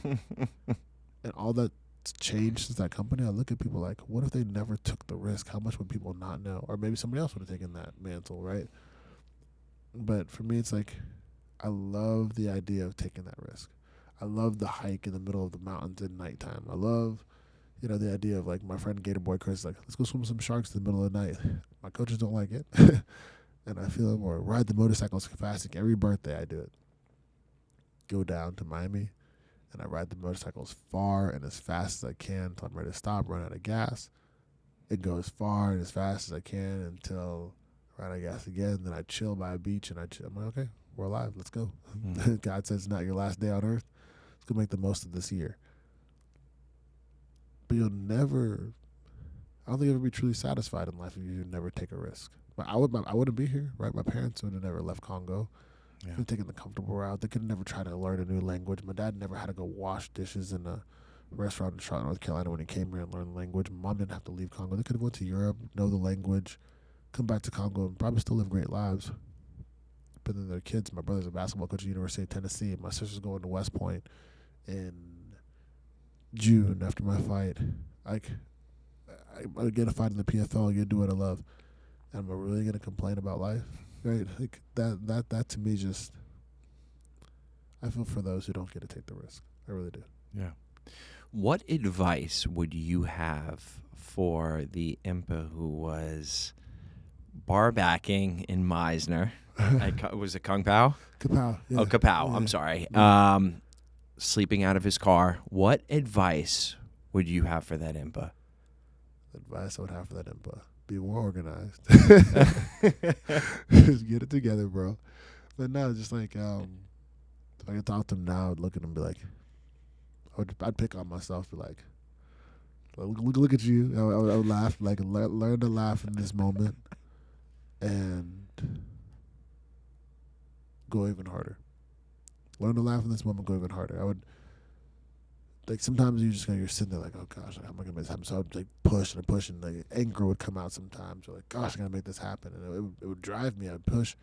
and all that's changed since that company. I look at people like, what if they never took the risk? How much would people not know? Or maybe somebody else would have taken that mantle, right? But for me, it's like, I love the idea of taking that risk. I love the hike in the middle of the mountains at nighttime. I love, you know, the idea of like my friend Gator Boy Chris, like, let's go swim with some sharks in the middle of the night. My coaches don't like it. and I feel it more. Ride the motorcycle as fast. Like every birthday I do it. Go down to Miami, and I ride the motorcycle as far and as fast as I can until I'm ready to stop, run out of gas. It goes as far and as fast as I can until I run out of gas again. Then I chill by a beach, and I'm like, okay, we're alive. Let's go. God says it's not your last day on earth. Let's go make the most of this year. But you'll never, I don't think you'll ever be truly satisfied in life if you never take a risk. But I wouldn't be here, right? My parents would have never left Congo. Could have taken the comfortable route. They could never try to learn a new language. My dad never had to go wash dishes in a restaurant in Charlotte, North Carolina when he came here and learned the language. My mom didn't have to leave Congo. They could have went to Europe, know the language, come back to Congo, and probably still live great lives. But then their kids, my brother's a basketball coach at the University of Tennessee, and my sister's going to West Point in June after my fight. I get a fight in the PFL, I get to do what I love. Am I really going to complain about life? Right, like that to me just, I feel for those who don't get to take the risk. I really do. Yeah. What advice would you have for the Impa who was bar backing in Meisner? Was it Kung Pao? Kapow. Yeah. Oh, Kapow. Yeah. I'm sorry. Yeah. Sleeping out of his car. What advice would you have for that Impa? Advice I would have for that Impa: be more organized. Just get it together, bro. But no, just like if I could talk to him now, I'd look at him and be like, I'd pick on myself, be like, look at you. I would laugh, like learn to laugh in this moment, and go even harder. Learn to laugh in this moment, go even harder. I would. Like sometimes you're sitting there like, oh gosh, like, how am I gonna make this happen? So I would like push and push, and like anger would come out sometimes. Or like, gosh, I gotta make this happen, and it would drive me. I'd push,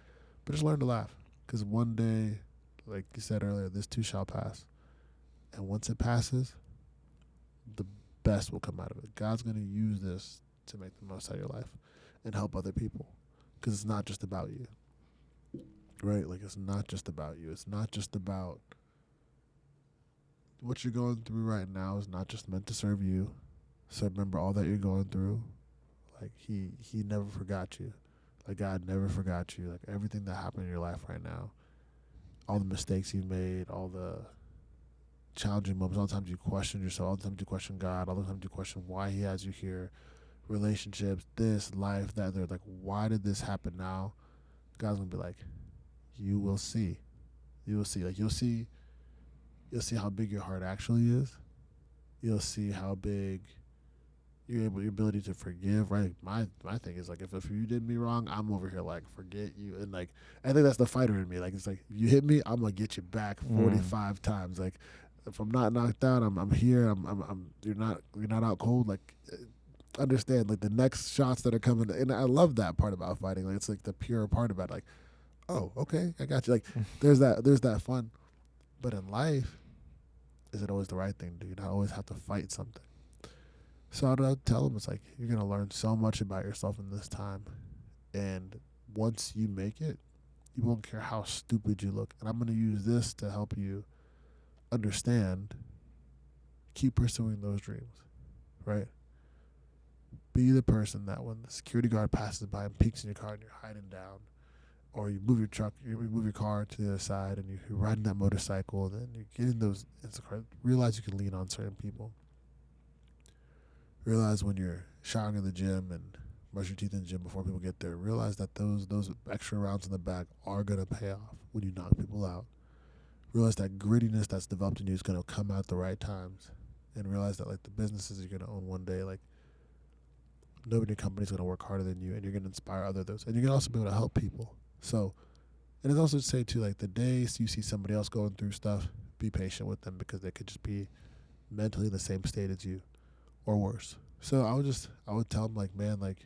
but just learn to laugh, because one day, like you said earlier, this too shall pass, and once it passes, the best will come out of it. God's gonna use this to make the most out of your life, and help other people, because it's not just about you, right? Like it's not just about you. It's not just about. What you're going through right now is not just meant to serve you. So remember all that you're going through. Like he never forgot you. Like God never forgot you. Like everything that happened in your life right now, all the mistakes you made, all the challenging moments, all the times you questioned yourself, all the times you question God, all the times you question why he has you here, relationships, this, life, that. They're like, why did this happen now? God's going to be like, you will see. You will see. Like you'll see how big your heart actually is. You'll see how big your ability to forgive, right? My thing is like, if you did me wrong, I'm over here like, forget you. And like, I think that's the fighter in me. Like, it's like, if you hit me, I'm gonna get you back 45 times. Like, if I'm not knocked out, I'm here. You're not out cold. Like, understand, like the next shots that are coming. And I love that part about fighting. Like, it's like the pure part about it. Like, oh, okay, I got you. Like, there's that fun. But in life, is it always the right thing to do? You not always have to fight something. So I'd tell them, it's like, you're going to learn so much about yourself in this time. And once you make it, you won't care how stupid you look. And I'm going to use this to help you understand, keep pursuing those dreams, right? Be the person that when the security guard passes by and peeks in your car and you're hiding down, or you move your car to the other side, and you're riding that motorcycle, and then you're getting those Instacart. Realize you can lean on certain people. Realize when you're showering in the gym and brush your teeth in the gym before people get there. Realize that those extra rounds in the back are gonna pay off when you knock people out. Realize that grittiness that's developed in you is gonna come out at the right times, and realize that like the businesses you're gonna own one day, like nobody in your company's gonna work harder than you, and you're gonna inspire others, and you're gonna also be able to help people. So, and it's also to say too, like the days you see somebody else going through stuff, be patient with them, because they could just be mentally in the same state as you, or worse. So I would tell them like, man, like,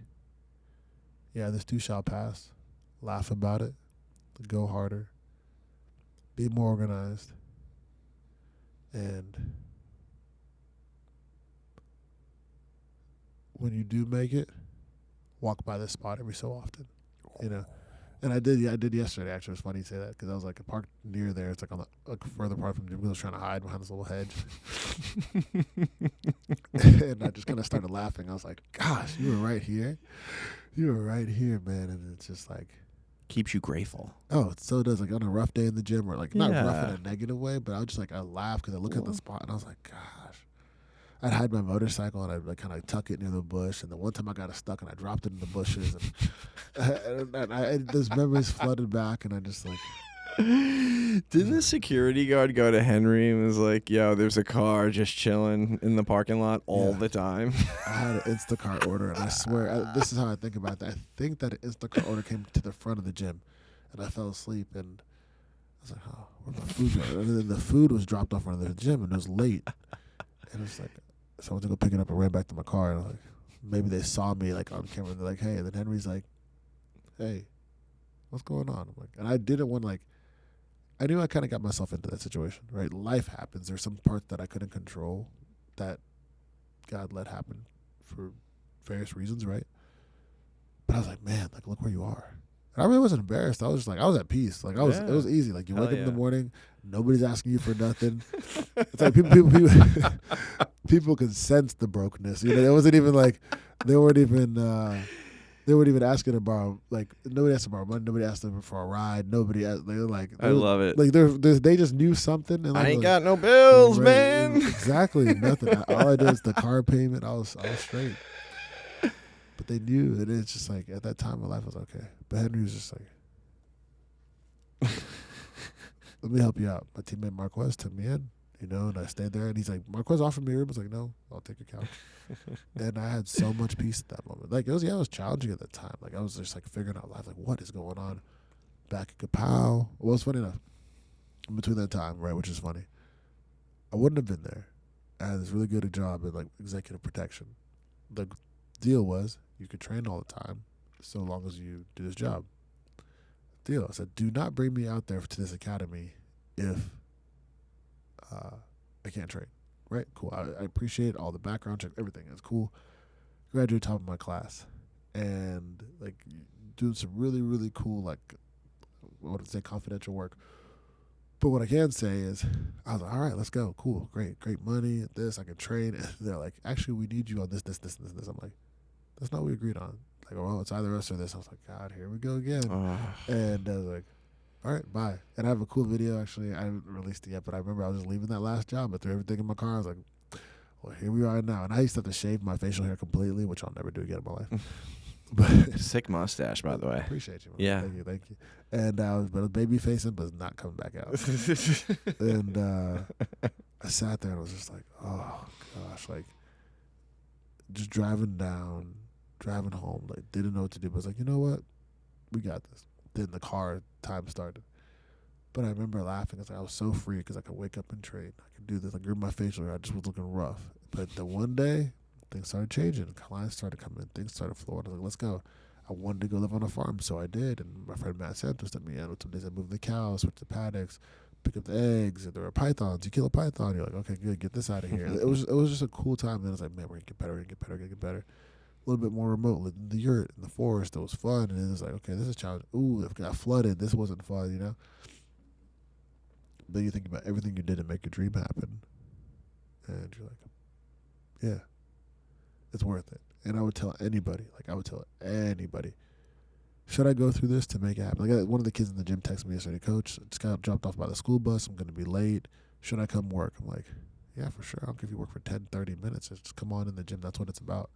yeah, this too shall pass. Laugh about it. Go harder. Be more organized. And when you do make it, walk by this spot every so often, you know. And I did yesterday. Actually, it was funny you say that, because I was like parked near there. It's like on the further part from the gym, because I was trying to hide behind this little hedge. And I just kind of started laughing. I was like, "Gosh, you were right here. You were right here, man." And it's just like, Keeps you grateful. Oh, it so does. Like on a rough day in the gym, or like not rough in Yeah. a negative way, but I was just like I laugh because I look at the spot and I was like, gosh. I'd hide my motorcycle and I'd like kind of tuck it near the bush. And the one time I got it stuck and I dropped it in the bushes, and those memories flooded back, and I just like. Didn't the security guard go to Henry and was like, yo, there's a car just chilling in the parking lot all the time? I had an Instacart order, and I swear, this is how I think about that. I think that an Instacart order came to the front of the gym, and I fell asleep, and I was like, oh, where'd my food go? And then the food was dropped off in front of the gym, and it was late. And it was like, so I went to go pick it up and ran back to my car, and I was like, maybe they saw me like on camera, and they're like, hey. And then Henry's like, hey, what's going on? I'm like, and I didn't want like, I knew I kind of got myself into that situation, right? Life happens. There's some parts that I couldn't control that God let happen for various reasons, right? But I was like, man, like, look where you are. And I really wasn't embarrassed. I was just like, I was at peace. Like, it was easy. Like, you wake up in the morning, nobody's asking you for nothing. It's like people can sense the brokenness. You know, it wasn't even like they weren't even asking to borrow. Like, nobody asked to borrow money. Nobody asked them for a ride. Nobody asked. They were like, I love it. Like, they just knew something. And I ain't like, got no bills, right, man. Exactly, nothing. All I did was the car payment. I was straight. But they knew, and it's just like at that time, my life was okay. But Henry was just like, let me help you out. My teammate Marquez took me in, you know, and I stayed there. And he's like, Marquez offered me a room. I was like, no, I'll take your couch. And I had so much peace at that moment. Like, it was challenging at that time. Like, I was just like figuring out life. Like, what is going on? Back at Kapow. Well, it's funny enough. In between that time, right, which is funny, I wouldn't have been there. I had this really good job in like executive protection. The deal was you could train all the time so long as you do this job. Deal. I said, do not bring me out there to this academy if I can't train. Right? Cool. I appreciate all the background check, everything. It's cool. Graduate top of my class. And like doing some really, really cool, like, I wouldn't say confidential work. But what I can say is, I was like, all right, let's go. Cool, great money, this, I can train. And they're like, actually, we need you on this. I'm like, that's not what we agreed on. Like, well, it's either us or this. I was like, God, here we go again. And I was like, all right, bye. And I have a cool video, actually. I haven't released it yet, but I remember I was just leaving that last job. I threw everything in my car. I was like, well, here we are now. And I used to have to shave my facial hair completely, which I'll never do again in my life. But sick mustache, by the way. Appreciate you, man. Yeah. Thank you. And I was baby facing, but it's not coming back out. And I sat there and I was just like, oh gosh, like just driving home, like didn't know what to do. But I was like, you know what? We got this. Then the car time started. But I remember laughing. I was so free because I could wake up and train. I could do this. I grew my facial hair. I just was looking rough. But the one day, things started changing. Clients started coming in. Things started flowing. I was like, let's go. I wanted to go live on a farm, so I did. And my friend Matt Santos took me in. Some days I moved the cows, switch the paddocks, pick up the eggs. And there were pythons. You kill a python. You're like, okay, good. Get this out of here. It was just a cool time. And then I was like, man, we're going to get better. We're going to get better. A little bit more remote. Lived in the yurt, in the forest. It was fun. And it was like, okay, this is challenging. Ooh, it got flooded. This wasn't fun, you know? But you think about everything you did to make your dream happen. And you're like, yeah, it's worth it. And I would tell anybody, should I go through this to make it happen? Like one of the kids in the gym texted me yesterday, Coach, just got dropped off by the school bus. I'm going to be late. Should I come work? I'm like, yeah, for sure. I don't care if you work for 10, 30 minutes. Just come on in the gym. That's what it's about.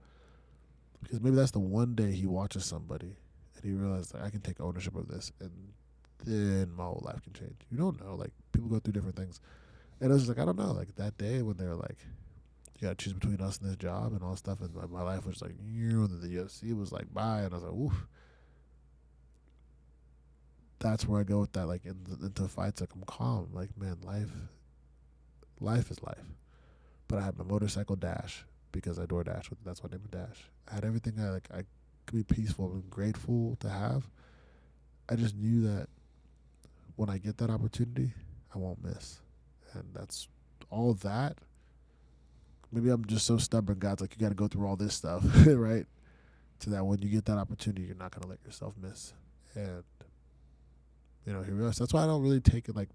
Because maybe that's the one day he watches somebody and he realizes like, I can take ownership of this, and then my whole life can change. You don't know. Like, people go through different things. And I was just like, I don't know. Like, that day when they were like, you got to choose between us and this job and all this stuff, and my life was like, and then the UFC was like, bye. And I was like, oof. That's where I go with that, like, into fights. Like, I'm calm. Like, man, life is life. But I had my motorcycle dash because I door dash with it. That's why I named it Dash. I had everything I could be peaceful and grateful to have. I just knew that when I get that opportunity, I won't miss. And that's all that. Maybe I'm just so stubborn. God's like, you got to go through all this stuff, right? So that when you get that opportunity, you're not going to let yourself miss. And, here we are. So that's why I don't really take it like,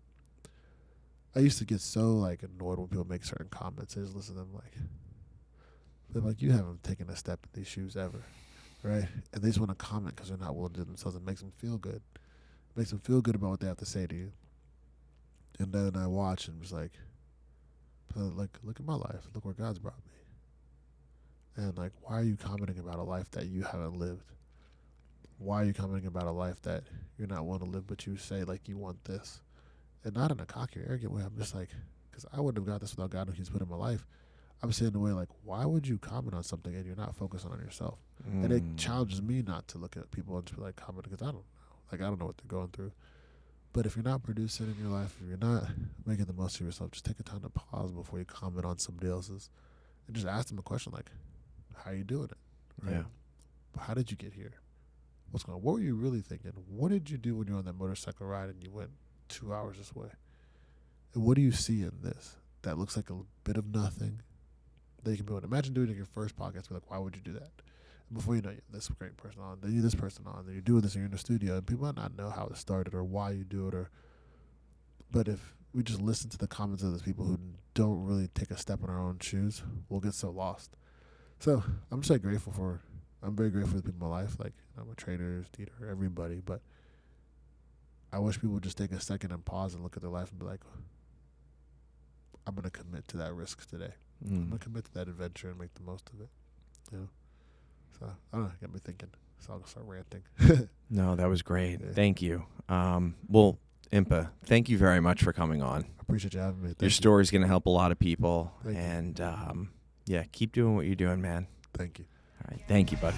I used to get so like annoyed when people make certain comments. I just listen to them like, they're like, you haven't taken a step in these shoes ever, right? And they just want to comment because they're not willing to do themselves. It makes them feel good. makes them feel good about what they have to say to you. And then I watch and was like, look at my life. Look where God's brought me. And like, why are you commenting about a life that you haven't lived? Why are you commenting about a life that you're not willing to live, but you say like you want this? And not in a cocky or arrogant way. I'm just like, because I wouldn't have got this without God who He's put in my life. I'm saying in a way like, why would you comment on something and you're not focusing on yourself? And it challenges me not to look at people and just be like commenting, because I don't know. Like, I don't know what they're going through. But if you're not producing in your life, if you're not making the most of yourself, just take a time to pause before you comment on somebody else's, and just ask them a question like, how are you doing it? Right? Yeah. How did you get here? What's going on? What were you really thinking? What did you do when you were on that motorcycle ride and you went 2 hours this way? And what do you see in this that looks like a bit of nothing that you can build? Imagine doing it in your first podcast. Be like, why would you do that? And before you know it, this great person on, then you this person on, then you're doing this and you're in the studio, and people might not know how it started or why you do it, but if we just listen to the comments of those people who don't really take a step in our own shoes, we'll get so lost. So I'm just like I'm very grateful for the people in my life, like I'm a trainer, Dieter, everybody, but I wish people would just take a second and pause and look at their life and be like, I'm going to commit to that risk today. I'm going to commit to that adventure and make the most of it. You know? So, I don't know, got me thinking. So I'll just start ranting. No, that was great. Yeah. Thank you. Well, Impa, thank you very much for coming on. I appreciate you having me. Your story's going to help a lot of people. Thank you. And, yeah, keep doing what you're doing, man. Thank you. All right. Thank you, bud.